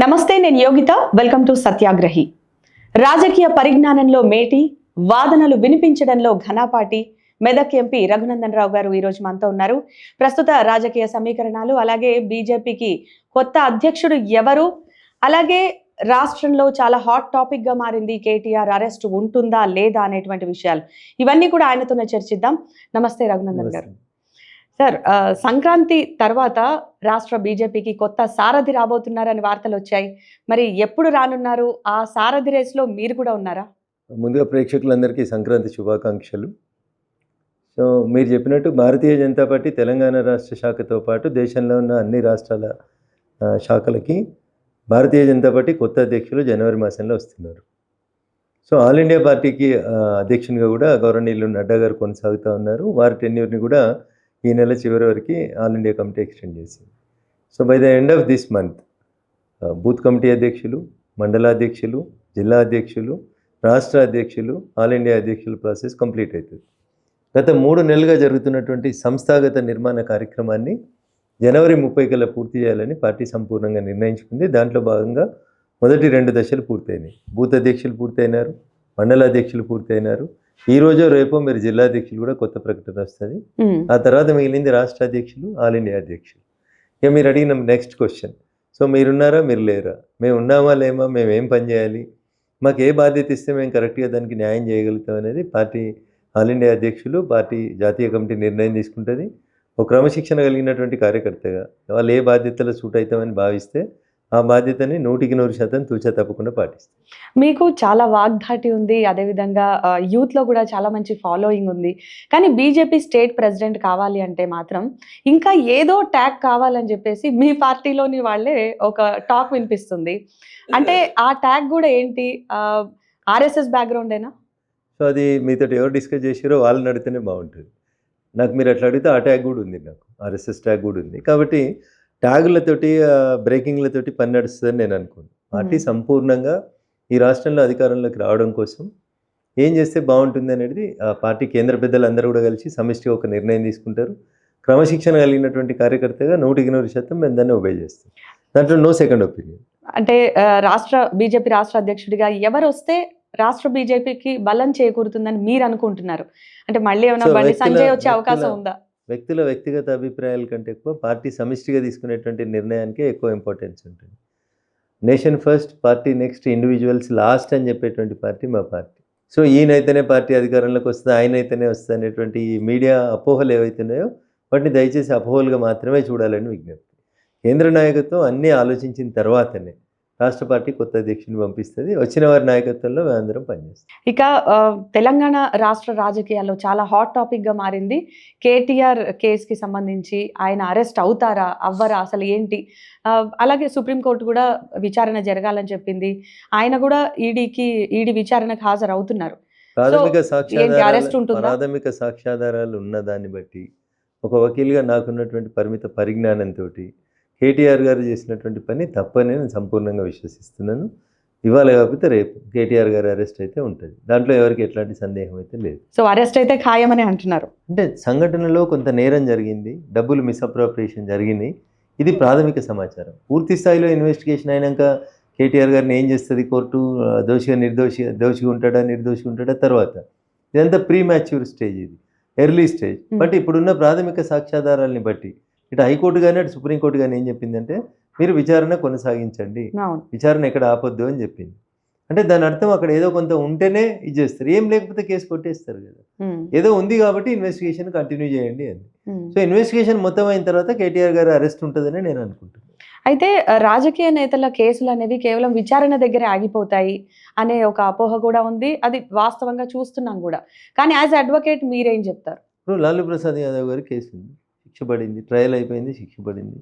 నమస్తే, నేను Yogita. Welcome to సత్యాగ్రహి. రాజకీయ పరిజ్ఞానంలో మేటి, వాదనలు వినిపించడంలో ఘనాపాటి మెదక్ ఎంపీ రఘునందన్ రావు గారు ఈరోజు మనతో ఉన్నారు. ప్రస్తుత రాజకీయ సమీకరణాలు, అలాగే బీజేపీకి కొత్త అధ్యక్షుడు ఎవరు, అలాగే రాష్ట్రంలో చాలా హాట్ టాపిక్ గా మారింది కేటీఆర్ అరెస్ట్ ఉంటుందా లేదా అనేటువంటి విషయాలు, ఇవన్నీ కూడా ఆయనతోనే చర్చిద్దాం. నమస్తే రఘునందన్ గారు. సార్, సంక్రాంతి తర్వాత రాష్ట్ర బీజేపీకి కొత్త సారథి రాబోతున్నారని వార్తలు వచ్చాయి. మరి ఎప్పుడు రానున్నారు? ఆ సారథి రేస్లో మీరు కూడా ఉన్నారా? ముందుగా ప్రేక్షకులందరికీ సంక్రాంతి శుభాకాంక్షలు. సో మీరు చెప్పినట్టు భారతీయ జనతా పార్టీ తెలంగాణ రాష్ట్ర శాఖతో పాటు దేశంలో ఉన్న అన్ని రాష్ట్రాల శాఖలకి భారతీయ జనతా పార్టీ కొత్త అధ్యక్షులు జనవరి మాసంలో వస్తున్నారు. సో ఆల్ ఇండియా పార్టీకి అధ్యక్షునిగా కూడా గౌరవనీయులు నడ్డా గారు కొనసాగుతూ ఉన్నారు. వారి టెన్యూర్ని కూడా ఈ నెల చివరి వరకు ఆల్ ఇండియా కమిటీ ఎక్స్టెండ్ చేసింది. So by the end of this month booth committee అధ్యక్షులు, మండలాధ్యక్షులు, జిల్లా అధ్యక్షులు, రాష్ట్ర అధ్యక్షులు, ఆల్ ఇండియా అధ్యక్షుల ప్రాసెస్ కంప్లీట్ అవుతుంది. గత 3 నెలలుగా జరుగుతున్నటువంటి సంస్థాగత నిర్మాణ కార్యక్రమాన్ని జనవరి 30 కల్లా పూర్తి చేయాలని పార్టీ సంపూర్ణంగా నిర్ణయించుకుంది. దాంట్లో భాగంగా మొదటి 2 దశలు పూర్తయినాయి. బూత్ అధ్యక్షులు పూర్తయినారు, మండలాధ్యక్షులు పూర్తయినారు. ఈ రోజు రేపు మీరు జిల్లా అధ్యక్షులు కూడా కొత్త ప్రకటన వస్తుంది. ఆ తర్వాత మిగిలింది రాష్ట్ర అధ్యక్షులు, ఆల్ ఇండియా అధ్యక్షులు. ఇక మీరు అడిగిన నెక్స్ట్ క్వశ్చన్, సో మీరున్నారా మీరు లేరా, మేము ఉన్నామా లేమా, మేము ఏం పని చేయాలి, మాకు ఏ బాధ్యత ఇస్తే మేము కరెక్ట్గా దానికి న్యాయం చేయగలుగుతాం అనేది పార్టీ ఆల్ ఇండియా అధ్యక్షులు, పార్టీ జాతీయ కమిటీ నిర్ణయం తీసుకుంటుంది. ఒక క్రమశిక్షణ కలిగినటువంటి కార్యకర్తగా వాళ్ళు ఏ బాధ్యతలు సూట్ అవుతామని భావిస్తే ఆ బాధ్యతని 100% తూచా తప్పకుండా పాటిస్తారు. మీకు చాలా వాగ్ధాటి ఉంది, అదేవిధంగా యూత్లో కూడా చాలా మంచి ఫాలోయింగ్ ఉంది. కానీ బీజేపీ స్టేట్ ప్రెసిడెంట్ కావాలి అంటే మాత్రం ఇంకా ఏదో ట్యాగ్ కావాలని చెప్పేసి మీ పార్టీలోని వాళ్ళే ఒక టాక్ వినిపిస్తుంది. అంటే ఆ ట్యాగ్ కూడా ఏంటి? ఆర్ఎస్ఎస్ బ్యాక్గ్రౌండేనా? సో అది మీతో ఎవరు డిస్కస్ చేసారో వాళ్ళని అడిగితేనే బాగుంటుంది. నాకు మీరు అట్లా అడిగితే ఆ ట్యాగ్ కూడా ఉంది, నాకు ఆర్ఎస్ఎస్ ట్యాగ్ కూడా ఉంది. కాబట్టి ట్యాగులతోటి బ్రేకింగ్లతోటి పని నడుస్తుందని నేను అనుకోను. పార్టీ సంపూర్ణంగా ఈ రాష్ట్రంలో అధికారంలోకి రావడం కోసం ఏం చేస్తే బాగుంటుంది అనేది ఆ పార్టీ కేంద్ర పెద్దలందరూ కూడా కలిసి సమిష్టిగా ఒక నిర్ణయం తీసుకుంటారు. క్రమశిక్షణ కలిగినటువంటి కార్యకర్తగా 100% మేము దాన్ని ఒబే చేస్తాం. దాంట్లో నో సెకండ్ ఒపీనియన్. అంటే బీజేపీ రాష్ట్ర అధ్యక్షుడిగా ఎవరు వస్తే రాష్ట్ర బీజేపీకి బలం చేకూరుతుందని మీరు అనుకుంటున్నారు? అంటే మళ్ళీ ఏమైనా బండి సంజయ్ వచ్చే అవకాశం ఉందా? వ్యక్తుల వ్యక్తిగత అభిప్రాయాల కంటే ఎక్కువ పార్టీ సమిష్టిగా తీసుకునేటువంటి నిర్ణయానికే ఎక్కువ ఇంపార్టెన్స్ ఉంటుంది. Nation first, party next, individuals last అని చెప్పేటువంటి పార్టీ మా పార్టీ. సో ఈయనైతేనే పార్టీ అధికారంలోకి వస్తుంది, ఆయనైతేనే వస్తుంది అనేటువంటి ఈ మీడియా అపోహలు ఏవైతున్నాయో వాటిని దయచేసి అపోహలుగా మాత్రమే చూడాలని విజ్ఞప్తి. కేంద్ర నాయకత్వం అన్నీ ఆలోచించిన తర్వాతనే రాష్ట్ర పార్టీ కొత్త అధ్యక్షుని పంపిస్తుంది. వచ్చిన వారి నాయకత్వంలో మేమందరం పనిచేస్తాం. ఇక తెలంగాణ రాష్ట్ర రాజకీయాల్లో చాలా హాట్ టాపిక్ గా మారింది కేటీఆర్ కేసుకి సంబంధించి. ఆయన అరెస్ట్ అవుతారా, అవ్వరా, అసలు ఏంటి? అలాగే సుప్రీంకోర్టు కూడా విచారణ జరగాలని చెప్పింది. ఆయన కూడా ఈడీ విచారణకు హాజరు అవుతున్నారు. ప్రాథమిక సాక్ష్యాధారాలు ఉన్న దాన్ని బట్టి ఒక వకీలుగా నాకున్నటువంటి పరిమిత పరిజ్ఞానంతో కేటీఆర్ గారు చేసినటువంటి పని తప్పని నేను సంపూర్ణంగా విశ్వసిస్తున్నాను. ఇవాళ కాకపోతే రేపు కేటీఆర్ గారు అరెస్ట్ అయితే ఉంటుంది. దాంట్లో ఎవరికి ఎట్లాంటి సందేహం అయితే లేదు. సో అరెస్ట్ అయితే ఖాయమని అంటున్నారు. అంటే సంఘటనలో కొంత నేరం జరిగింది, డబ్బులు మిస్అప్రోప్రియేషన్ జరిగినాయి. ఇది ప్రాథమిక సమాచారం. పూర్తి స్థాయిలో ఇన్వెస్టిగేషన్ అయినాక కేటీఆర్ గారిని ఏం చేస్తుంది కోర్టు, దోషిగా ఉంటాడా నిర్దోషిగా ఉంటాడా తర్వాత. ఇదంతా ప్రీ మ్యాచ్యూర్ స్టేజ్, ఇది ఎర్లీ స్టేజ్. బట్ ఇప్పుడున్న ప్రాథమిక సాక్ష్యాధారాలని బట్టి ఇటు హైకోర్టు కానీ అటు సుప్రీంకోర్టు కానీ ఏం చెప్పిందంటే మీరు విచారణ కొనసాగించండి, విచారణ ఎక్కడ ఆపొద్దు అని చెప్పింది. అంటే దాని అర్థం అక్కడ ఏదో కొంత ఉంటేనే ఇది చేస్తారు, ఏం లేకపోతే కేసు కొట్టేస్తారు కదా. ఏదో ఉంది కాబట్టి ఇన్వెస్టిగేషన్ కంటిన్యూ చేయండి అని. సో ఇన్వెస్టిగేషన్ మొత్తం అయిన తర్వాత కేటీఆర్ గారు అరెస్ట్ ఉంటుందని నేను అనుకుంటున్నాను. అయితే రాజకీయ నేతల కేసులు అనేవి కేవలం విచారణ దగ్గరే ఆగిపోతాయి అనే ఒక అపోహ కూడా ఉంది. అది వాస్తవంగా చూస్తున్నాం కూడా. కానీ యాజ్ అడ్వకేట్ మీరేం చెప్తారు? ఇప్పుడు లాలూ ప్రసాద్ యాదవ్ గారి కేసు ఉంది, శిక్ష పడింది, ట్రయల్ అయిపోయింది, శిక్ష పడింది.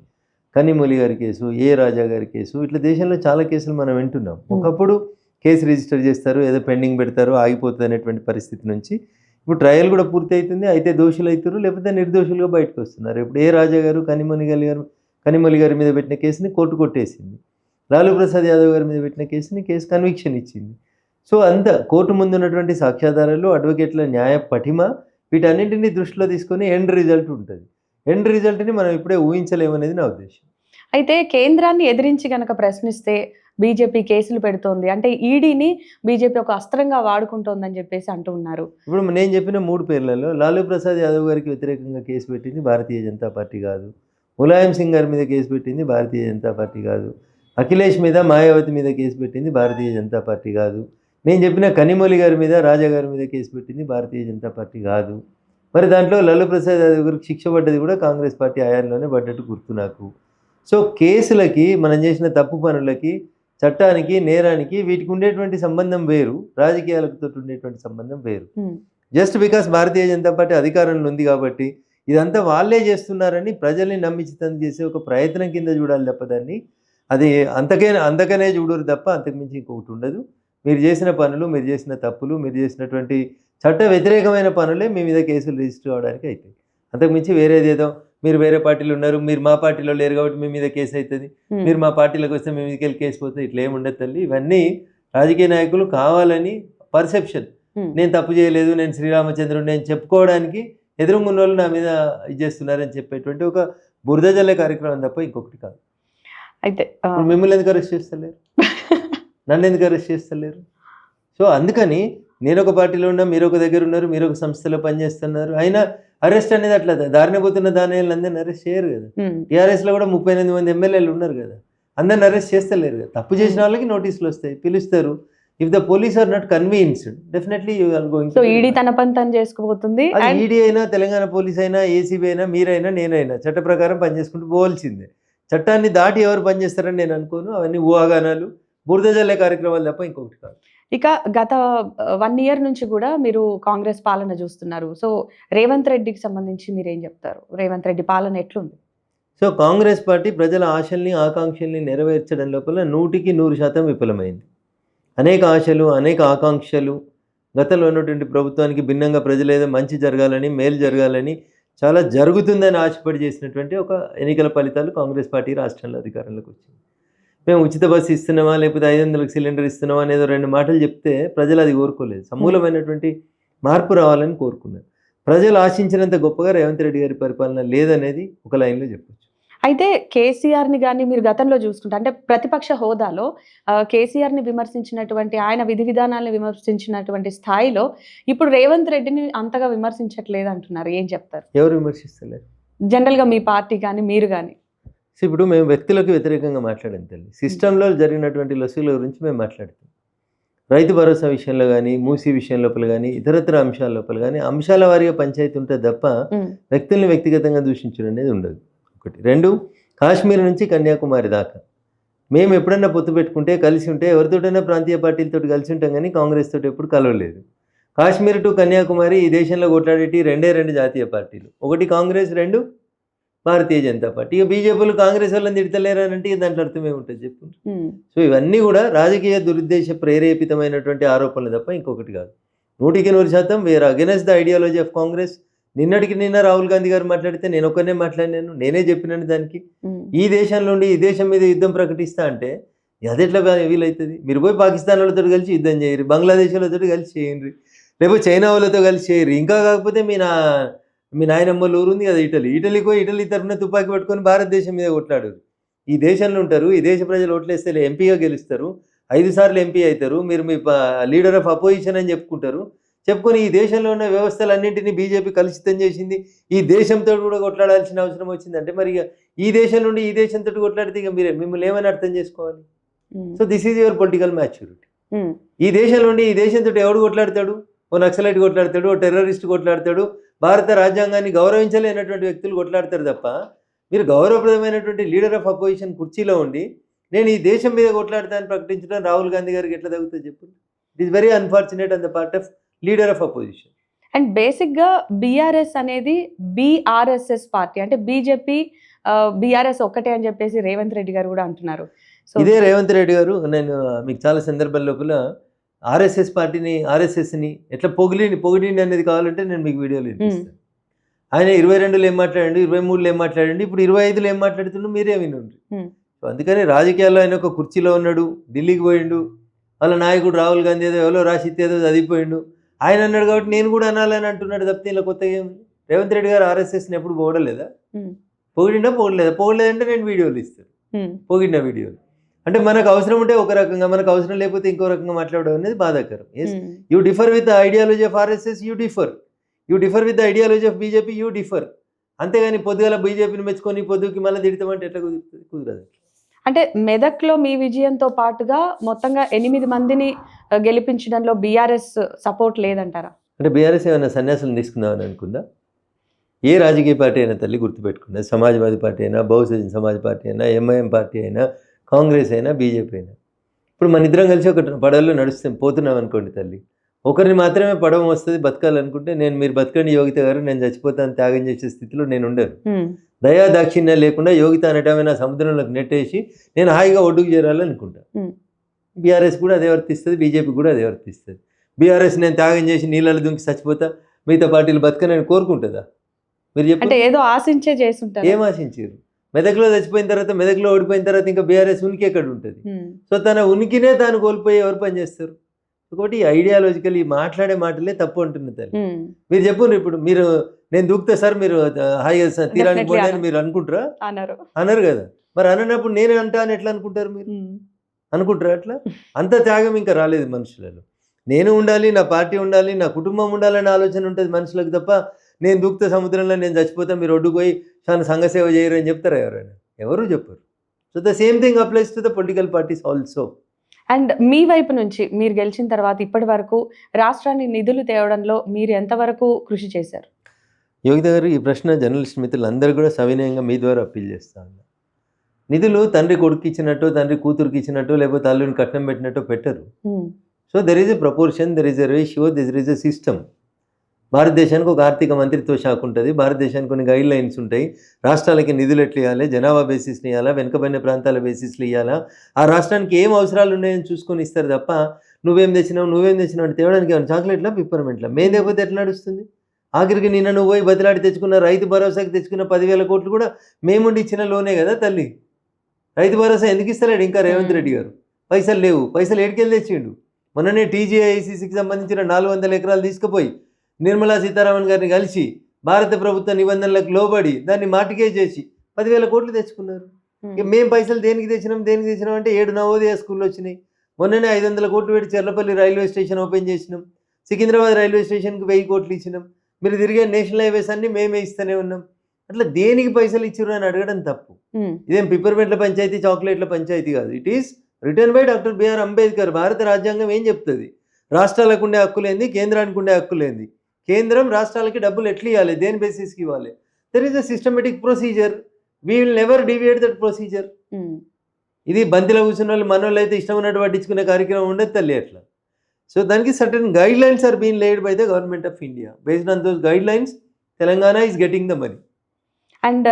కనిమొలి గారి కేసు, ఏ రాజా గారి కేసు, ఇట్లా దేశంలో చాలా కేసులు మనం వింటున్నాం. ఒకప్పుడు కేసు రిజిస్టర్ చేస్తారు, ఏదో పెండింగ్ పెడతారు, ఆగిపోతుంది అనేటువంటి పరిస్థితి నుంచి ఇప్పుడు ట్రయల్ కూడా పూర్తి అవుతుంది. అయితే దోషులు అవుతారు, లేకపోతే నిర్దోషులుగా బయటకు వస్తున్నారు. ఇప్పుడు ఏ రాజా గారు కనిమొలి గారి మీద పెట్టిన కేసుని కోర్టు కొట్టేసింది. లాలూ ప్రసాద్ యాదవ్ గారి మీద పెట్టిన కేసు కన్విక్షన్ ఇచ్చింది. సో అంత కోర్టు ముందు ఉన్నటువంటి సాక్ష్యాధారాలు, అడ్వకేట్ల న్యాయ పటిమ, వీటన్నింటినీ దృష్టిలో తీసుకొని ఎండ్ రిజల్ట్ ఉంటుంది. ఎండ్ రిజల్ట్ని మనం ఇప్పుడే ఊహించలేమనేది నా ఉద్దేశం. అయితే కేంద్రాన్ని ఎదిరించి గనక ప్రశ్నిస్తే బీజేపీ కేసులు పెడుతోంది. అంటే ఈడీని బీజేపీ ఒక అస్త్రంగా వాడుకుంటోందని చెప్పేసి అంటూ ఉన్నారు. ఇప్పుడు నేను చెప్పిన 3 పేర్లలో లాలూ ప్రసాద్ యాదవ్ గారికి వ్యతిరేకంగా కేసు పెట్టింది భారతీయ జనతా పార్టీ కాదు. ములాయం సింగ్ గారి మీద కేసు పెట్టింది భారతీయ జనతా పార్టీ కాదు. అఖిలేష్ మీద, మాయావతి మీద కేసు పెట్టింది భారతీయ జనతా పార్టీ కాదు. నేను చెప్పిన కనిమొళి గారి మీద, రాజా గారి మీద కేసు పెట్టింది భారతీయ జనతా పార్టీ కాదు. మరి దాంట్లో లాలూ ప్రసాద్ యాదవ్ గారికి శిక్ష పడ్డది కూడా కాంగ్రెస్ పార్టీ హయాంలోనే పడ్డట్టు గుర్తు నాకు. సో కేసులకి, మనం చేసిన తప్పు పనులకి, చట్టానికి, నేరానికి వీటికి ఉండేటువంటి సంబంధం వేరు, రాజకీయాలతో ఉండేటువంటి సంబంధం వేరు. Just because Bharatiya Janata party అధికారంలో ఉంది కాబట్టి ఇదంతా వాళ్ళే చేస్తున్నారని ప్రజల్ని నమ్మించడం చేసే ఒక ప్రయత్నం కింద చూడాలి తప్ప దాన్ని అది అంతకనే చూడరు తప్ప అంతకుమించి ఇంకొకటి ఉండదు. మీరు చేసిన పనులు, మీరు చేసిన తప్పులు, మీరు చేసినటువంటి చట్ట వ్యతిరేకమైన పనులే మీ మీద కేసులు రిజిస్టర్ అవడానికి అవుతాయి. అంతకుమించి వేరేదేదో మీరు వేరే పార్టీలో ఉన్నారు, మీరు మా పార్టీలో లేరు కాబట్టి మీ మీద కేసు అవుతుంది, మీరు మా పార్టీలోకి వస్తే మీ మీదకి వెళ్ళి కేసు పోతుంది, ఇట్లా ఏముండదు తల్లి. ఇవన్నీ రాజకీయ నాయకులు కావాలని పర్సెప్షన్, నేను తప్పు చేయలేదు, నేను శ్రీరామచంద్రుడు నేను చెప్పుకోవడానికి ఎదురుగున్న వాళ్ళు నా మీద ఇది చేస్తున్నారని చెప్పేటువంటి ఒక బురద జల్లే కార్యక్రమం తప్ప ఇంకొకటి కాదు. అయితే మిమ్మల్ని ఎందుకు అరెస్ట్ చేస్తలేరు, నన్ను ఎందుకు అరెస్ట్ చేస్తలేరు? సో అందుకని నేను ఒక పార్టీలో ఉన్నా, మీరు ఒక దగ్గర ఉన్నారు, మీరు ఒక సంస్థలో పనిచేస్తున్నారు, అయినా అరెస్ట్ అనేది అట్లా దారిన పోతున్న అందరిని అరెస్ట్ చేయరు కదా. టీఆర్ఎస్లో కూడా 38 మంది ఎమ్మెల్యేలు ఉన్నారు కదా, అందరిని అరెస్ట్ చేస్తలేరు కదా. తప్పు చేసిన వాళ్ళకి నోటీసులు వస్తాయి, పిలుస్తారు. If the police are not convinced definitely you are going. So ED తన పని తను చేసుకోబోతుంది. ఈడీ అయినా, తెలంగాణ పోలీస్ అయినా, ఏసీబీ అయినా, మీరైనా, నేనైనా చట్ట ప్రకారం పనిచేసుకుంటూ పోవాల్సిందే. చట్టాన్ని దాటి ఎవరు పనిచేస్తారని నేను అనుకోను. అవన్నీ ఊహాగానాలు, బురద జల్లే కార్యక్రమాలు తప్ప ఇంకొకటి కాదు. ఇక గత 1 ఇయర్ నుంచి కూడా మీరు కాంగ్రెస్ పాలన చూస్తున్నారు. సో రేవంత్ రెడ్డికి సంబంధించి మీరేం చెప్తారు? రేవంత్ రెడ్డి పాలన ఎట్లుంది? సో కాంగ్రెస్ పార్టీ ప్రజల ఆశల్ని, ఆకాంక్షల్ని నెరవేర్చడం లోపల 100% విఫలమైంది. అనేక ఆశలు, అనేక ఆకాంక్షలు, గతంలో ఉన్నటువంటి ప్రభుత్వానికి భిన్నంగా ప్రజలు ఏదో మంచి జరగాలని, మేలు జరగాలని, చాలా జరుగుతుందని ఆశపడి చేసినటువంటి ఒక ఎన్నికల ఫలితాలు కాంగ్రెస్ పార్టీ రాష్ట్రంలో అధికారంలోకి వచ్చింది. మేము ఉచిత బస్సు ఇస్తున్నామా, లేకపోతే 500కి సిలిండర్ ఇస్తున్నామా అనేదో 2 మాటలు చెప్తే ప్రజలు అది కోరుకోలేదు. సమూలమైనటువంటి మార్పు రావాలని కోరుకున్నారు. ప్రజలు ఆశించినంత గొప్పగా రేవంత్ రెడ్డి గారి పరిపాలన లేదనేది ఒక లైన్లో చెప్పొచ్చు. అయితే కేసీఆర్ని కానీ మీరు గతంలో చూసుకుంటే, అంటే ప్రతిపక్ష హోదాలో కేసీఆర్ని విమర్శించినటువంటి, ఆయన విధి విధానాలను విమర్శించినటువంటి స్థాయిలో ఇప్పుడు రేవంత్ రెడ్డిని అంతగా విమర్శించట్లేదు అంటున్నారు. ఏం చెప్తారు? ఎవరు విమర్శిస్తలేరు? జనరల్గా మీ పార్టీ కానీ మీరు కానీ. సో ఇప్పుడు మేము వ్యక్తులకు వ్యతిరేకంగా మాట్లాడాం తల్లి, సిస్టంలో జరిగినటువంటి లొసుగుల గురించి మేము మాట్లాడుతాం. రైతు భరోసా విషయంలో కానీ, మూసీ విషయం లోపల కానీ, ఇతరత్ర అంశాల లోపల కానీ అంశాల వారీగా పంచాయతీ ఉంటుంది తప్ప వ్యక్తుల్ని వ్యక్తిగతంగా దూషించడం అనేది ఉండదు. 1. 2, కాశ్మీర్ నుంచి కన్యాకుమారి దాకా మేము ఎప్పుడన్నా పొత్తు పెట్టుకుంటే, కలిసి ఉంటే ఎవరితోటైనా ప్రాంతీయ పార్టీలతో కలిసి ఉంటాం కానీ కాంగ్రెస్ తోటి ఎప్పుడు కలవలేదు. కాశ్మీర్ టు కన్యాకుమారి ఈ దేశంలో కొట్లాడేటి 2 జాతీయ పార్టీలు, 1 కాంగ్రెస్, 2 భారతీయ జనతా పార్టీ. ఇక బీజేపీలు కాంగ్రెస్ వాళ్ళని తిడతలేరు అని అంటే దాంట్లో అర్థం ఏముంటుంది చెప్పు. సో ఇవన్నీ కూడా రాజకీయ దురుద్దేశ ప్రేరేపితమైనటువంటి ఆరోపణలు తప్ప ఇంకొకటి కాదు. 100% we're against the ideology of Congress. నిన్నటికి నిన్న రాహుల్ గాంధీ గారు మాట్లాడితే నేను ఒక్కనే మాట్లాడినాను, నేనే చెప్పినాను దానికి. ఈ దేశంలో ఉండి ఈ దేశం మీద యుద్ధం ప్రకటిస్తా అంటే అది ఎట్లా వీలవుతుంది? మీరు పోయి పాకిస్తాన్ వాళ్ళతో కలిసి యుద్ధం చేయరు, బంగ్లాదేశ్ వాళ్ళతో కలిసి చేయండి, లేకపోతే చైనా వాళ్ళతో కలిసి చేయరు. ఇంకా కాకపోతే మీ నాయనమ్మల ఊరు ఉంది కదా ఇటలీకి పోయి ఇటలీ తరఫున తుపాకీ పట్టుకొని భారతదేశం మీద కొట్లాడారు. ఈ దేశంలో ఉంటారు, ఈ దేశ ప్రజలు ఓట్లేస్తే ఎంపీగా గెలుస్తారు, 5 సార్లు ఎంపీ అవుతారు, మీరు మీ లీడర్ ఆఫ్ అపోజిషన్ అని చెప్పుకొని ఈ దేశంలో ఉన్న వ్యవస్థలన్నింటినీ బీజేపీ కలుషితం చేసింది, ఈ దేశంతో కూడా కొట్లాడాల్సిన అవసరం వచ్చిందంటే మరి ఇక ఈ దేశం నుండి ఈ దేశంతో కొట్లాడితే ఇక మిమ్మల్ని ఏమని అర్థం చేసుకోవాలి? So this is your political maturity. ఈ దేశం నుండి ఈ దేశంతో ఎవడు కొట్లాడతాడు? ఓ నక్సలైట్ కొట్లాడతాడు, ఓ టెర్రరిస్ట్ కొట్లాడతాడు, భారత రాజ్యాంగాన్ని గౌరవించలేనటువంటి వ్యక్తులు కొట్లాడతారు తప్ప మీరు గౌరవప్రదమైనటువంటి లీడర్ ఆఫ్ అపోజిషన్ కుర్చీలో ఉండి నేను ఈ దేశం మీద కొట్లాడతానని ప్రకటించడం రాహుల్ గాంధీ గారికి ఎట్లా తగ్గుతుంది చెప్పు? It is very unfortunate on the part of leader of opposition. And బేసిక్గా బీఆర్ఎస్ అనేది బీఆర్ఎస్ఎస్ పార్టీ, అంటే బీజేపీ బీఆర్ఎస్ ఒక్కటే అని చెప్పేసి రేవంత్ రెడ్డి గారు కూడా అంటున్నారు. సో ఇదే రేవంత్ రెడ్డి గారు, నేను మీకు చాలా సందర్భాల లోపల ఆర్ఎస్ఎస్ పార్టీని, ఆర్ఎస్ఎస్ని ఎట్లా పొగిడిండి అనేది కావాలంటే నేను మీకు వీడియోలు వినిపిస్తాను. ఆయన 22లో ఏం మాట్లాడండి, 23లో ఏం మాట్లాడండి, ఇప్పుడు 25లో ఏం మాట్లాడుతుండో మీరే వినండి. సో అందుకని రాజకీయాల్లో ఆయన ఒక కుర్చీలో ఉన్నాడు, ఢిల్లీకి పోయిండు, వాళ్ళ నాయకుడు రాహుల్ గాంధీ ఏదో ఎవరో రాసి ఏదో చదివిపోయిండు, ఆయన అన్నాడు కాబట్టి నేను కూడా అనాలని అంటున్నాడు తప్పితే ఇలా కొత్తగా ఏమి. రేవంత్ రెడ్డి గారు ఆర్ఎస్ఎస్ని ఎప్పుడు పొగడలేదా? పొగిడిండా? పొగడలేదా? పొగడలేదంటే నేను వీడియోలు ఇస్తాను. పొగిడిన వీడియోలు. అంటే మనకు అవసరం ఉంటే ఒక రకంగా, మనకు అవసరం లేకపోతే ఇంకో రకంగా మాట్లాడడం అనేది బాధాకరం. Yes, you differ with the ideology of RSS, you differ with the ideology of BJP, you differ. అంతేగాని పొద్దుగల బీజేపీని మెచ్చుకొని పొద్దుకి మళ్ళీ తిడతామంటే ఎట్లా కుదరదు. అంటే మెదక్లో మీ విజయంతో పాటుగా మొత్తంగా 8 మందిని గెలిపించడంలో బీఆర్ఎస్ సపోర్ట్ లేదంటారా? అంటే బీఆర్ఎస్ ఏమైనా సన్యాసులు తీసుకుందామని అనుకుందా? ఏ రాజకీయ పార్టీ అయినా తల్లి గుర్తుపెట్టుకున్నది, సమాజ్వాదీ పార్టీ అయినా, బహుజన్ సమాజ్ పార్టీ అయినా, ఎంఐఎం పార్టీ అయినా, కాంగ్రెస్ అయినా, బీజేపీ అయినా. ఇప్పుడు మన ఇద్దరం కలిసి ఒక పడవలో పోతున్నాం అనుకోండి తల్లి, ఒకరిని మాత్రమే పడవ వస్తుంది బతకాలనుకుంటే, మీరు బతకండి యోగిత గారు, నేను చచ్చిపోతాను త్యాగం చేసే స్థితిలో నేను ఉండను. దయా దాక్షిణ్యం లేకుండా యోగిత అనటమైన సముద్రంలోకి నెట్టేసి నేను హాయిగా ఒడ్డుకు చేరాలనుకుంటా. బీఆర్ఎస్ కూడా అదే వర్తిస్తుంది, బీజేపీ కూడా అదే వర్తిస్తుంది. బీఆర్ఎస్ నేను త్యాగం చేసి నీళ్ళలో దుంకి చచ్చిపోతా, మిగతా పార్టీలు బతకనని కోరుకుంటుందా? మీరు చెప్పండి. ఏదో ఆశించే చేస్తుంటారు. ఏం ఆశించారు? మెదక్లో చచ్చిపోయిన తర్వాత, మెదక్లో ఓడిపోయిన తర్వాత ఇంకా బీఆర్ఎస్ ఉనికి ఎక్కడ ఉంటుంది? సో తన ఉనికినే తాను కోల్పోయి ఎవరు పని చేస్తారు? ఒకటి ఐడియాలజికల్ ఈ మాట్లాడే మాటలే తప్పు అంటున్న తల్లి. మీరు చెప్పండి, ఇప్పుడు మీరు నేను దూకుతా సార్, మీరు హాయిగా తీరానికి పోండి అని మీరు అనుకుంటారా? అనరు కదా. మరి అననప్పుడు నేను అంటా అని ఎట్లా అనుకుంటారు? మీరు అనుకుంటారా అట్లా? అంత త్యాగం ఇంకా రాలేదు మనుషులలో. నేను ఉండాలి, నా పార్టీ ఉండాలి, నా కుటుంబం ఉండాలనే ఆలోచన ఉంటుంది మనుషులకు తప్ప, నేను దూకుతా సముద్రంలో, నేను చచ్చిపోతా, మీరు ఒడ్డుకు పోయి చాలా సంఘసేవ చేయరు అని చెప్తారా ఎవరైనా? ఎవరు చెప్పరు. So the same thing applies to the political parties also. And మీ వైపు నుంచి మీరు గెలిచిన తర్వాత ఇప్పటి వరకు రాష్ట్రాన్ని నిధులు తేవడంలో మీరు ఎంతవరకు కృషి చేశారు? యోగిత గారు, ఈ ప్రశ్న జర్నలిస్ట్ మిత్రులందరూ కూడా సవినయంగా మీ ద్వారా అప్పీల్ చేస్తాను. నిధులు తండ్రి కొడుకు ఇచ్చినట్టు, తండ్రి కూతురుకి ఇచ్చినట్టు, లేకపోతే అల్లుని కట్నం పెట్టినట్టు పెట్టరు. So there is a proportion, there is a ratio, there is a system. భారతదేశానికి ఒక ఆర్థిక మంత్రిత్వ శాఖ ఉంటుంది, భారతదేశానికి కొన్ని గైడ్ లైన్స్ ఉంటాయి. రాష్ట్రాలకి నిధులు ఎట్లు ఇవ్వాలి, జనాభా బేసిస్ని ఇవ్వాలా, వెనుకబడిన ప్రాంతాల బేసిస్లు ఇవ్వాలా, ఆ రాష్ట్రానికి ఏం అవసరాలు ఉన్నాయని చూసుకొని ఇస్తారు తప్ప, నువ్వేం తెచ్చినావు అంటే తేవడానికి ఏమైనా చాక్లెట్లా, పిప్పర్మెంట్లా? మేము లేకపోతే ఎట్లా నడుస్తుంది? ఆఖరికి నిన్న నువ్వు పోయి బదిలాడి తెచ్చుకున్న రైతు భరోసాకి తెచ్చుకున్న 10,000 కోట్లు కూడా మేముండి ఇచ్చిన లోనే కదా తల్లి. రైతు భరోసా ఎందుకు ఇస్తలేడు ఇంకా రేవంత్ రెడ్డి గారు? పైసలు లేవు, పైసలు ఏడికెళ్ళి తెచ్చిండు? మొన్ననే టీజీఐసిసికి సంబంధించిన 400 ఎకరాలు తీసుకుపోయి నిర్మలా సీతారామన్ గారిని కలిసి భారత ప్రభుత్వ నిబంధనలకు లోబడి దాన్ని మాటికే చేసి 10,000 కోట్లు తెచ్చుకున్నారు. మేము పైసలు దేనికి తెచ్చినాం అంటే 7 నవోదయ స్కూళ్ళు వచ్చినాయి. మొన్ననే 500 కోట్లు పెట్టి చెర్లపల్లి రైల్వే స్టేషన్ ఓపెన్ చేసినాం. సికింద్రాబాద్ రైల్వే స్టేషన్కి 1000 కోట్లు ఇచ్చినాం. మీరు తిరిగే నేషనల్ హైవేస్ అన్ని మేమే ఇస్తూనే ఉన్నాం. అట్లా దేనికి పైసలు ఇచ్చారు అని అడగడం తప్పు. ఇదేం పిప్పర్మెంట్ల పంచాయతీ, చాక్లెట్ల పంచాయతీ కాదు. It is written by doctor BR Ambedkar. భారత రాజ్యాంగం ఏం చెప్తుంది? రాష్ట్రాలకు ఉండే హక్కులేంది, కేంద్రానికి ఉండే హక్కులేంది, కేంద్రం రాష్ట్రాలకి డబ్బులు ఎట్లా ఇవ్వాలి, దేని బేసిస్కి ఇవ్వాలి. There is a systematic procedure. We will never deviate that procedure. ఇది బంతిలో కూర్చున్న వాళ్ళు మనోళ్ళు అయితే ఇష్టం ఉన్నట్టు పట్టించుకునే కార్యక్రమం ఉండదు తల్లి అట్లా. సో దానికి certain guidelines are been laid by the government of India. Based on those guidelines Telangana is getting the money. And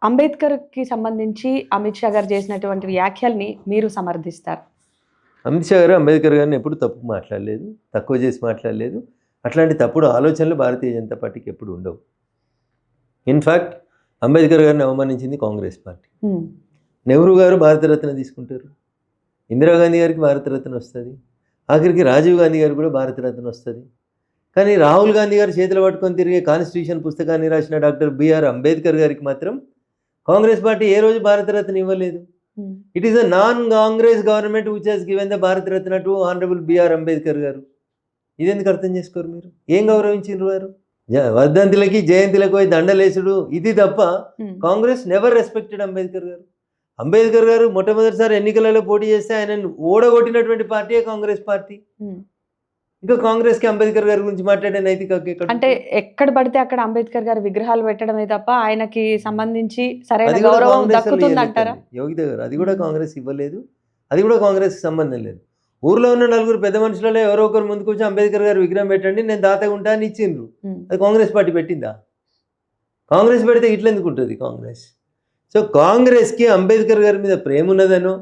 అంబేద్కర్కి సంబంధించి అమిత్ షా గారు చేసినటువంటి వ్యాఖ్యల్ని మీరు సమర్థిస్తారు? అమిత్ షా గారు అంబేద్కర్ గారిని ఎప్పుడు తప్పు మాట్లాడలేదు, తక్కువ చేసి మాట్లాడలేదు. అట్లాంటి తప్పుడు ఆలోచనలు భారతీయ జనతా పార్టీకి ఎప్పుడు ఉండవు. ఇన్ఫ్యాక్ట్ అంబేద్కర్ గారిని అవమానించింది కాంగ్రెస్ పార్టీ. నెహ్రూ గారు భారతరత్న తీసుకుంటారు, ఇందిరాగాంధీ గారికి భారతరత్న వస్తుంది, ఆఖరికి రాజీవ్ గాంధీ గారికి కూడా భారతరత్న వస్తుంది. కానీ రాహుల్ గాంధీ గారు చేతులు పట్టుకొని తిరిగే కాన్స్టిట్యూషన్ పుస్తకాన్ని రాసిన డాక్టర్ బిఆర్ అంబేద్కర్ గారికి మాత్రం కాంగ్రెస్ పార్టీ ఏ రోజు భారతరత్న ఇవ్వలేదు. It is a non Congress government which has given the Bharat Ratna to honourable BR Ambedkar garu. ఇదెందుకు అర్థం చేసుకోరు మీరు? ఏం గౌరవించారు వారు? వర్ధంతులకి జయంతులకు పోయి దండలేసుడు ఇది తప్ప కాంగ్రెస్ నెవర్ రెస్పెక్టెడ్ అంబేద్కర్ గారు. అంబేద్కర్ గారు మొట్టమొదటిసారి ఎన్నికలలో పోటీ చేస్తే ఆయన ఓడగొట్టినటువంటి పార్టీయే కాంగ్రెస్ పార్టీ. ఇంకా కాంగ్రెస్కి అంబేద్కర్ గారి గురించి మాట్లాడే నైతిక అంటే ఎక్కడ పడితే అక్కడ అంబేద్కర్ గారి విగ్రహాలు పెట్టడమే తప్ప ఆయనకి సంబంధించి సరైన గౌరవం దక్కుతుందంటారా? యోగిత గారు అది కూడా కాంగ్రెస్ ఇవ్వలేదు, అది కూడా కాంగ్రెస్కి సంబంధం లేదు. ఊర్లో ఉన్న 4 పెద్ద మనుషులలో ఎవరో ఒకరు ముందుకు వచ్చి అంబేద్కర్ గారి విగ్రహం పెట్టండి నేను దాతగా ఉంటా అని ఇచ్చిండ్రు. అది కాంగ్రెస్ పార్టీ పెట్టిందా? కాంగ్రెస్ పెడితే ఇట్లా ఎందుకు ఉంటుంది కాంగ్రెస్? సో కాంగ్రెస్కి అంబేద్కర్ గారి మీద ప్రేమ ఉన్నదనో,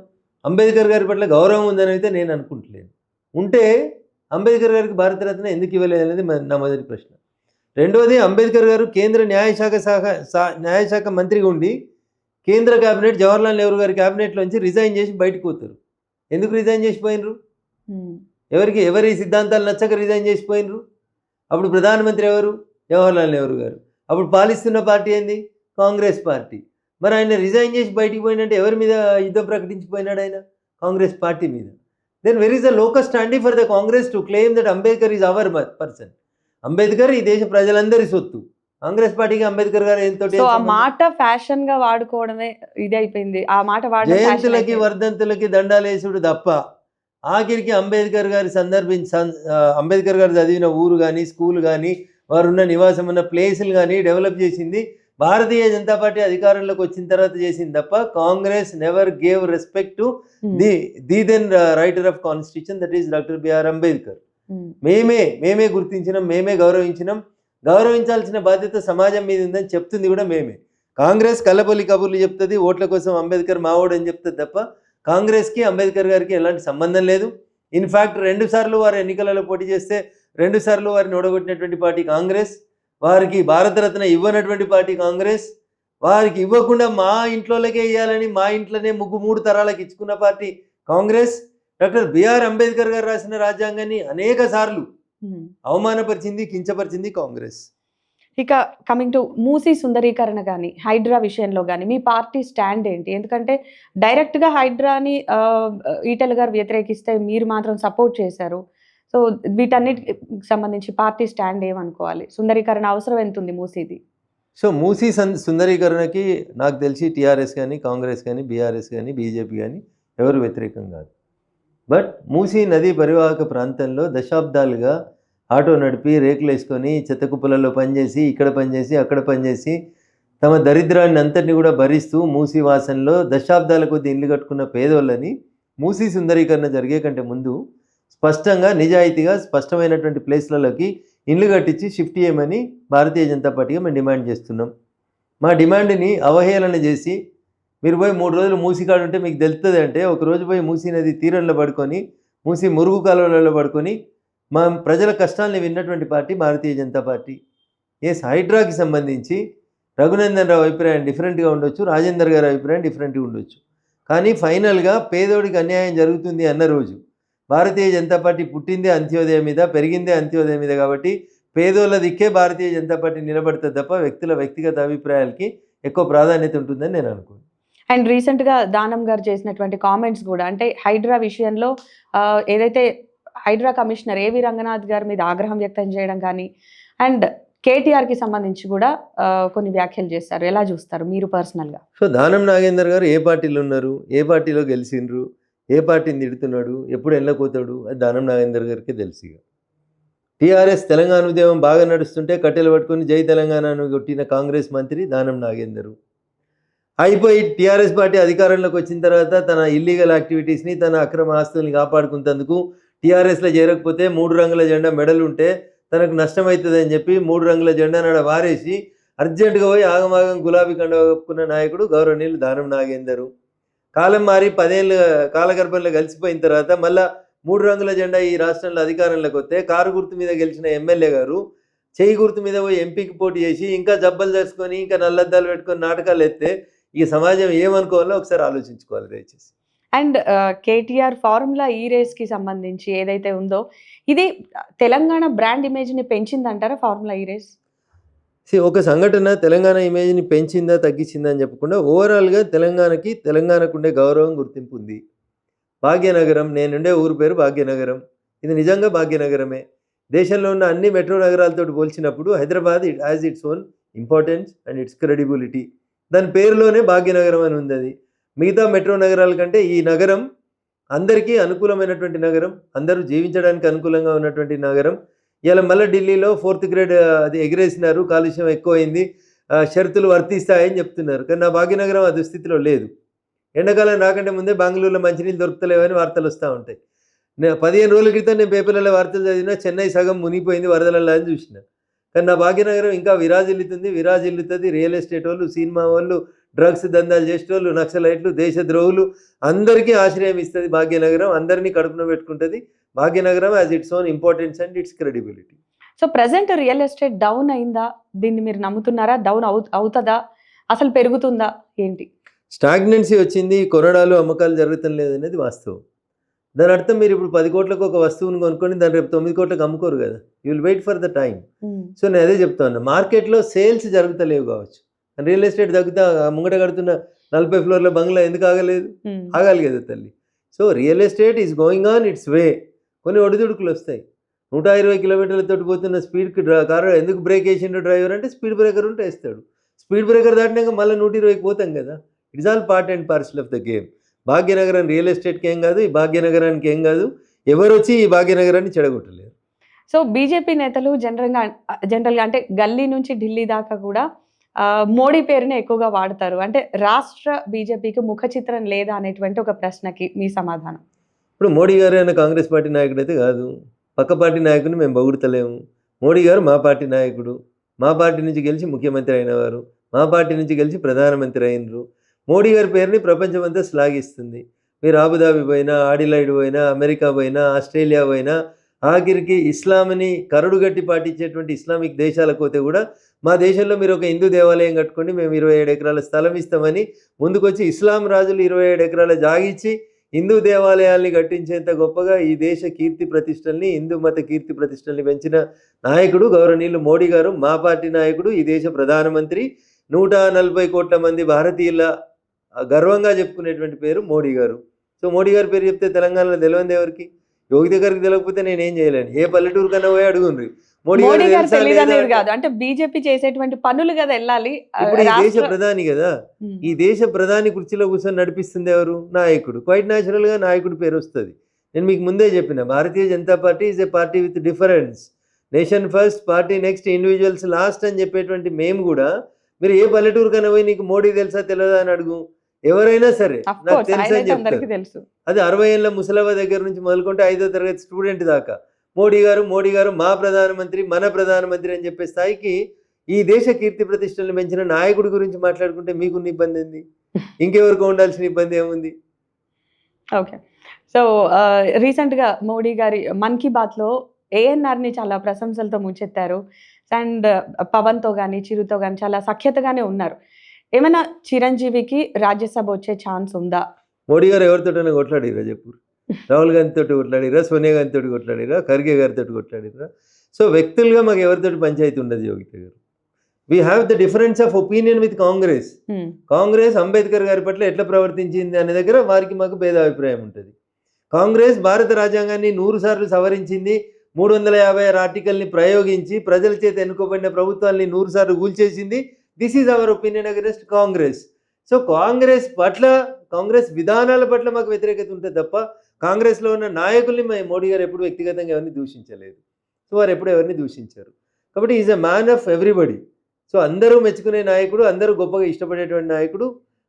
అంబేద్కర్ గారి పట్ల గౌరవం ఉందని అయితే నేను అనుకుంటలేను. ఉంటే అంబేద్కర్ గారికి భారతరత్న ఎందుకు ఇవ్వలేదు అనేది నా మొదటి ప్రశ్న. రెండవది, అంబేద్కర్ గారు కేంద్ర న్యాయశాఖ మంత్రిగా ఉండి కేంద్ర క్యాబినెట్ జవహర్లాల్ నెహ్రూ గారి క్యాబినెట్లోంచి రిజైన్ చేసి బయటకు పోతారు. ఎందుకు రిజైన్ చేసిపోయినరు? ఎవరి సిద్ధాంతాలు నచ్చక రిజైన్ చేసిపోయినరు? అప్పుడు ప్రధానమంత్రి ఎవరు? జవహర్లాల్ నెహ్రూ గారు. అప్పుడు పాలిస్తున్న పార్టీ ఏంది? కాంగ్రెస్ పార్టీ. మరి ఆయన రిజైన్ చేసి బయటికి పోయినంటే ఎవరి మీద యుద్ధం ప్రకటించిపోయినాడు ఆయన? కాంగ్రెస్ పార్టీ మీద. Then where is the locus standing for the Congress to claim that Ambedkar is our person? Ambedkar ఈ దేశ ప్రజలందరి సొత్తు. కాంగ్రెస్ పార్టీకి అంబేద్కర్ గారు ఎంతో సో ఆ మాట ఫ్యాషన్ గా వాడుకోవడమే ఇది అయిపోయింది. ఆ మాట జయంతులకి వర్ధంతులకి దండాలేసుడు తప్ప ఆఖరికి అంబేద్కర్ గారి అంబేద్కర్ గారు చదివిన ఊరు కానీ స్కూల్ కానీ వారున్న నివాసం ఉన్న ప్లేసులు కానీ డెవలప్ చేసింది భారతీయ జనతా పార్టీ అధికారంలోకి వచ్చిన తర్వాత చేసింది తప్ప Congress never gave respect to the then writer of constitution that is doctor BR Ambedkar. మేమే గుర్తించినాం, మేమే గౌరవించినాం. గౌరవించాల్సిన బాధ్యత సమాజం మీద ఉందని చెప్తుంది కూడా మేమే. కాంగ్రెస్ కల్లబొల్లి కబుర్లు చెప్తుంది, ఓట్ల కోసం అంబేద్కర్ మావోడు అని చెప్తుంది తప్ప కాంగ్రెస్కి అంబేద్కర్ గారికి ఎలాంటి సంబంధం లేదు. ఇన్ఫ్యాక్ట్ 2 సార్లు వారు ఎన్నికలలో పోటీ చేస్తే 2 సార్లు వారిని ఓడగొట్టినటువంటి పార్టీ కాంగ్రెస్. వారికి భారతరత్న ఇవ్వనటువంటి పార్టీ కాంగ్రెస్. వారికి ఇవ్వకుండా మా ఇంట్లోకే ఇవ్వాలని మా ఇంట్లోనే 3 తరాలకు ఇచ్చుకున్న party Congress. Doctor BR Ambedkar గారు రాసిన రాజ్యాంగాన్ని అనేక సార్లు అవమానపరిచింది, కించపరిచింది కాంగ్రెస్. ఇక కమింగ్ టు మూసీ సుందరీకరణ కానీ హైడ్రా విషయంలో కానీ మీ పార్టీ స్టాండ్ ఏంటి? ఎందుకంటే డైరెక్ట్గా హైడ్రాని ఈటెల గారు వ్యతిరేకిస్తే మీరు మాత్రం సపోర్ట్ చేశారు. సో వీటన్నిటికి సంబంధించి పార్టీ స్టాండ్ ఏమనుకోవాలి? సుందరీకరణ అవసరం ఎంత ఉంది మూసీది? సో మూసీ సుందరీకరణకి నాకు తెలిసి టీఆర్ఎస్ కానీ కాంగ్రెస్ కానీ బీఆర్ఎస్ కానీ బీజేపీ కానీ ఎవరు వ్యతిరేకం కాదు. బట్ మూసీ నదీ పరివాహక ప్రాంతంలో దశాబ్దాలుగా ఆటో నడిపి రేకులు వేసుకొని చెత్తకుప్పలలో పనిచేసి ఇక్కడ పనిచేసి అక్కడ పనిచేసి తమ దరిద్రాన్ని అంతటిని కూడా భరిస్తూ మూసీ వాసనలో దశాబ్దాల కొద్ది ఇల్లు కట్టుకున్న పేదోళ్ళని మూసీ సుందరీకరణ జరిగే కంటే ముందు స్పష్టంగా నిజాయితీగా స్పష్టమైనటువంటి ప్లేస్లలోకి ఇల్లు కట్టించి షిఫ్ట్ చేయమని భారతీయ జనతా పార్టీగా మేము డిమాండ్ చేస్తున్నాం. మా డిమాండ్ని అవహేళన చేసి మీరు పోయి 3 రోజులు మూసీకాడు ఉంటే మీకు తెలుస్తుంది అంటే ఒకరోజు పోయి మూసీ నది తీరంలో పడుకొని మూసీ మురుగు కాలువలలో పడుకొని మా ప్రజల కష్టాలని విన్నటువంటి పార్టీ భారతీయ జనతా పార్టీ. హైడ్రాకి సంబంధించి రఘునందన్ రావు అభిప్రాయం డిఫరెంట్గా ఉండొచ్చు, రాజేందర్ గారి అభిప్రాయం డిఫరెంట్గా ఉండొచ్చు. కానీ ఫైనల్గా పేదోడికి అన్యాయం జరుగుతుంది అన్న రోజు భారతీయ జనతా పార్టీ పుట్టిందే అంత్యోదయం మీద, పెరిగిందే అంత్యోదయం మీద. కాబట్టి పేదోళ్ళ దిక్కే భారతీయ జనతా పార్టీ నిలబడుతుంది తప్ప వ్యక్తుల వ్యక్తిగత అభిప్రాయాలకి ఎక్కువ ప్రాధాన్యత ఉంటుందని నేను అనుకోను. అండ్ రీసెంట్గా దానం గారు చేసినటువంటి కామెంట్స్ కూడా అంటే హైడ్రా విషయంలో ఏదైతే హైడ్రా కమిషనర్ ఏవి రంగనాథ్ గారి మీద ఆగ్రహం వ్యక్తం చేయడం కానీ అండ్ కేటీఆర్కి సంబంధించి కూడా కొన్ని వ్యాఖ్యలు చేస్తారు. ఎలా చూస్తారు మీరు పర్సనల్గా? సో దానం నాగేందర్ గారు ఏ పార్టీలో ఉన్నారు, ఏ పార్టీలో గెలిచిండ్రు, ఏ పార్టీని తిడుతున్నాడు, ఎప్పుడు వెళ్ళకపోతాడు, అది దానం నాగేందర్ గారికి తెలుసు. టీఆర్ఎస్ తెలంగాణ ఉద్యమం బాగా నడుస్తుంటే కట్టెలు పట్టుకొని జై తెలంగాణను కొట్టిన కాంగ్రెస్ మంత్రి దానం నాగేందరు. అయిపోయి టీఆర్ఎస్ పార్టీ అధికారంలోకి వచ్చిన తర్వాత తన ఇల్లీగల్ యాక్టివిటీస్ని తన అక్రమ ఆస్తుల్ని కాపాడుకున్నందుకు టీఆర్ఎస్లో చేరకపోతే 3 రంగుల జెండా మెడల్ ఉంటే తనకు నష్టమవుతుంది అని చెప్పి 3 రంగుల జెండా నాడ వారేసి అర్జెంటుగా పోయి ఆగమాగం గులాబీ కండ కప్పుకున్న నాయకుడు గౌరవనీయులు దానం నాగేందరు. కాలం మారి 10 ఏళ్ళు కాలగర్భంలో కలిసిపోయిన తర్వాత మళ్ళీ 3 రంగుల జెండా ఈ రాష్ట్రంలో అధికారంలోకి వస్తే కారు గుర్తు మీద గెలిచిన ఎమ్మెల్యే గారు చేయి గుర్తు మీద పోయి ఎంపీకి పోటీ చేసి ఇంకా జబ్బలు చేసుకొని ఇంకా నల్లద్దాలు పెట్టుకొని నాటకాలు ఎత్తే ఈ సమాజం ఏమనుకోవాలో ఒకసారి ఆలోచించుకోవాలి దయచేసి. అండ్ కేటీఆర్ ఫార్ములా ఈ రేస్కి సంబంధించి ఏదైతే ఉందో ఇది తెలంగాణ బ్రాండ్ ఇమేజ్ని పెంచిందంటారా ఫార్ములా ఈ రేస్? ఒక సంఘటన తెలంగాణ ఇమేజ్ని పెంచిందా తగ్గించిందా అని చెప్పకుండా ఓవరాల్గా తెలంగాణకు ఉండే గౌరవం గుర్తింపు ఉంది. భాగ్యనగరం, నేనుండే ఊరు పేరు భాగ్యనగరం, ఇది నిజంగా భాగ్యనగరమే. దేశంలో ఉన్న అన్ని మెట్రో నగరాలతో పోల్చినప్పుడు Hyderabad it has its own importance and it's credibility. దాని పేరులోనే భాగ్యనగరం అని ఉంది. అది మిగతా మెట్రో నగరాల కంటే ఈ నగరం అందరికీ అనుకూలమైనటువంటి నగరం, అందరూ జీవించడానికి అనుకూలంగా ఉన్నటువంటి నగరం. ఇలా మళ్ళీ ఢిల్లీలో 4th గ్రేడ్ అది ఎగిరేసినారు, కాలుష్యం ఎక్కువైంది, షరతులు వర్తిస్తాయని చెప్తున్నారు. కానీ నా భాగ్యనగరం ఆ దుస్థితిలో లేదు. ఎండాకాలం రాకంటే ముందే బెంగళూరులో మంచినీళ్ళు దొరుకుతలేవని వార్తలు వస్తూ ఉంటాయి. 15 రోజుల క్రితం నేను పేపర్లలో వార్తలు చదివినా చెన్నై సగం మునిగిపోయింది వరదలలో అని చూసిన. కానీ నా భాగ్యనగరం ఇంకా విరాజిల్లుతుంది. రియల్ ఎస్టేట్ వాళ్ళు, సినిమా వాళ్ళు, డ్రగ్స్ దందాలు చేసేటోళ్ళు, నక్సలైట్లు, దేశద్రోహులు అందరికీ ఆశ్రయం ఇస్తుంది భాగ్యనగరం. అందరినీ కడుపున పెట్టుకుంటుంది Bhagyanagaram as its own importance and it's credibility. So present real estate down అయిందా? దీన్ని మీరు నమ్ముతున్నారా? డౌన్ అవుతుందా? అసలు పెరుగుతుందా? ఏంటి? స్టాగ్నెన్సీ వచ్చింది, కొనడాలు అమ్మకాలు జరుగుతం లేదనేది వాస్తవం. దాని అర్థం మీరు ఇప్పుడు 10 కోట్లకు ఒక వస్తువును కొనుక్కొని దాన్ని రేపు 9 కోట్లకు అమ్ముకోరు కదా. You will wait for the time. So నేను అదే చెప్తా ఉన్నా, మార్కెట్లో సేల్స్ జరుగుతలేవు కావచ్చు, రియల్ ఎస్టేట్ తగ్గుతా ముంగట కడుతున్న 40 ఫ్లోర్ల బంగ్లా ఎందుకు ఆగలేదు? ఆగాలి కదా తల్లి. So real estate is going on its way. కొన్ని ఒడిదుడుకులు వస్తాయి. 120 కిలోమీటర్లతో పోతున్న స్పీడ్కి కారు ఎందుకు బ్రేక్ వేసిండు డ్రైవర్ అంటే స్పీడ్ బ్రేకర్ ఉంటే వేస్తాడు. స్పీడ్ బ్రేకర్ దాటినాక మళ్ళీ 120కి పోతాం కదా. It's all part and parcel of the game. Bhagyanagaram real ఎస్టేట్కి ఏం కాదు, ఈ భాగ్యనగరానికి ఏం కాదు. ఎవరు వచ్చి ఈ భాగ్యనగరాన్ని చెడగొట్టలేరు. సో బీజేపీ నేతలు జనరల్గా అంటే గల్లీ నుంచి ఢిల్లీ దాకా కూడా మోడీ పేరుని ఎక్కువగా వాడతారు. అంటే రాష్ట్ర బీజేపీకి ముఖ చిత్రం లేదా అనేటువంటి ఒక ప్రశ్నకి మీ సమాధానం? ఇప్పుడు మోడీ గారు అయినా కాంగ్రెస్ పార్టీ నాయకుడు అయితే కాదు. పక్క పార్టీ నాయకుడిని మేము పొగుడుతలేము. మోడీ గారు మా పార్టీ నాయకుడు. మా పార్టీ నుంచి గెలిచి ముఖ్యమంత్రి అయినవారు. మా పార్టీ నుంచి గెలిచి ప్రధానమంత్రి అయినరు. మోడీ గారి పేరుని ప్రపంచమంతా శ్లాఘిస్తుంది. మీరు అబుదాబి పోయినా, ఆడిలైడ్ పోయినా, అమెరికా పోయినా, ఆస్ట్రేలియా పోయినా, ఆఖరికి ఇస్లాంని కరడుగట్టి పాటించేటువంటి ఇస్లామిక్ దేశాలకు పోతే కూడా మా దేశంలో మీరు ఒక హిందూ దేవాలయం కట్టుకోండి, మేము 27 ఎకరాల స్థలం ఇస్తామని ముందుకొచ్చి ఇస్లాం రాజులు 27 ఎకరాల జాగిచ్చి హిందూ దేవాలయాల్ని కట్టించేంత గొప్పగా ఈ దేశ కీర్తి ప్రతిష్టల్ని, హిందూ మత కీర్తి ప్రతిష్టల్ని పెంచిన నాయకుడు గౌరవనీయులు మోడీ గారు. మా పార్టీ నాయకుడు, ఈ దేశ ప్రధానమంత్రి. 140 కోట్ల మంది భారతీయుల గర్వంగా చెప్పుకునేటువంటి పేరు మోడీ గారు. సో మోడీ గారి పేరు చెప్తే తెలంగాణలో తెలియదు ఎవరికి? యోగి గారికి తెలియకపోతే నేనేం చేయలేను. ఏ పల్లెటూరు కన్నా పోయి అడుగుండ్రి. మోడీ గారు తెలియదనేది కాదు, అంటే బీజేపీ చేసేటువంటి పనులు కదా వెళ్ళాలి. ఇప్పుడు ఈ దేశ ప్రధాని కదా, ఈ దేశ ప్రధాని కుర్చీలో కూర్చొని నడిపిస్తుంది ఎవరు? నాయకుడు. క్వైట్ న్యాచురల్ గా నాయకుడు పేరు వస్తుంది. నేను మీకు ముందే చెప్పిన, Bharatiya Janata party is a party with difference. Nation first, party next, individuals last అని చెప్పేటువంటి మేము కూడా, మీరు ఏ పల్లెటూరు కన్నా పోయి నీకు మోడీ తెలుసా తెలియదా అని అడుగు, ఎవరైనా సరే నాకు తెలుసు అని చెప్తారు. అది 60 ఏళ్ళ ముసలవ్వ దగ్గర నుంచి మొదలుకుంటే 5వ తరగతి స్టూడెంట్ దాకా మోడీ గారు మా ప్రధానమంత్రి, మన ప్రధానమంత్రి అని చెప్పే స్థాయికి ఈ దేశ కీర్తి ప్రతిష్టలను పెంచిన నాయకుడి గురించి మాట్లాడుకుంటే మీకున్న ఇబ్బంది ఏంది? ఇంకెవరికి ఉండాల్సిన ఇబ్బంది ఏముంది? ఓకే. సో రీసెంట్గా మోడీ గారి మన్ కీ బాత్లో ఏఎన్ఆర్ని చాలా ప్రశంసలతో ముంచెత్తారు. అండ్ పవన్తో కానీ చిరుతో కానీ చాలా సఖ్యతగానే ఉన్నారు. ఏమైనా చిరంజీవికి రాజ్యసభ వచ్చే ఛాన్స్ ఉందా? మోడీ గారు ఎవరితోటైనా కొట్లాడిరా చెప్పు? రాహుల్ గాంధీతో కొట్లాడిరా, సోనియా గాంధీతో కొట్లాడిరా, ఖర్గే గారితో కొట్లాడిరా. సో వ్యక్తులుగా మాకు ఎవరితో పంచాయతీ ఉండదు యోగిత గారు. We have the difference of opinion with Congress. Congress Ambedkar గారి పట్ల ఎట్లా ప్రవర్తించింది అనే దగ్గర వారికి మాకు భేదాభిప్రాయం ఉంటుంది. కాంగ్రెస్ భారత రాజ్యాంగాన్ని 100 సార్లు సవరించింది, 356 ఆర్టికల్ని ప్రయోగించి ప్రజల చేత ఎన్నుకోబడిన ప్రభుత్వాన్ని 100 సార్లు కూల్చేసింది. This is our opinion against Congress. So Congress పట్ల, కాంగ్రెస్ విధానాల పట్ల మాకు వ్యతిరేకత ఉంటుంది తప్ప కాంగ్రెస్లో ఉన్న నాయకుల్ని మోడీ గారు ఎప్పుడు వ్యక్తిగతంగా ఎవరిని దూషించలేదు. సో వారు ఎప్పుడు ఎవరిని దూషించారు. కాబట్టి is a man of everybody. So అందరూ మెచ్చుకునే నాయకుడు, అందరూ గొప్పగా ఇష్టపడేటువంటి నాయకుడు.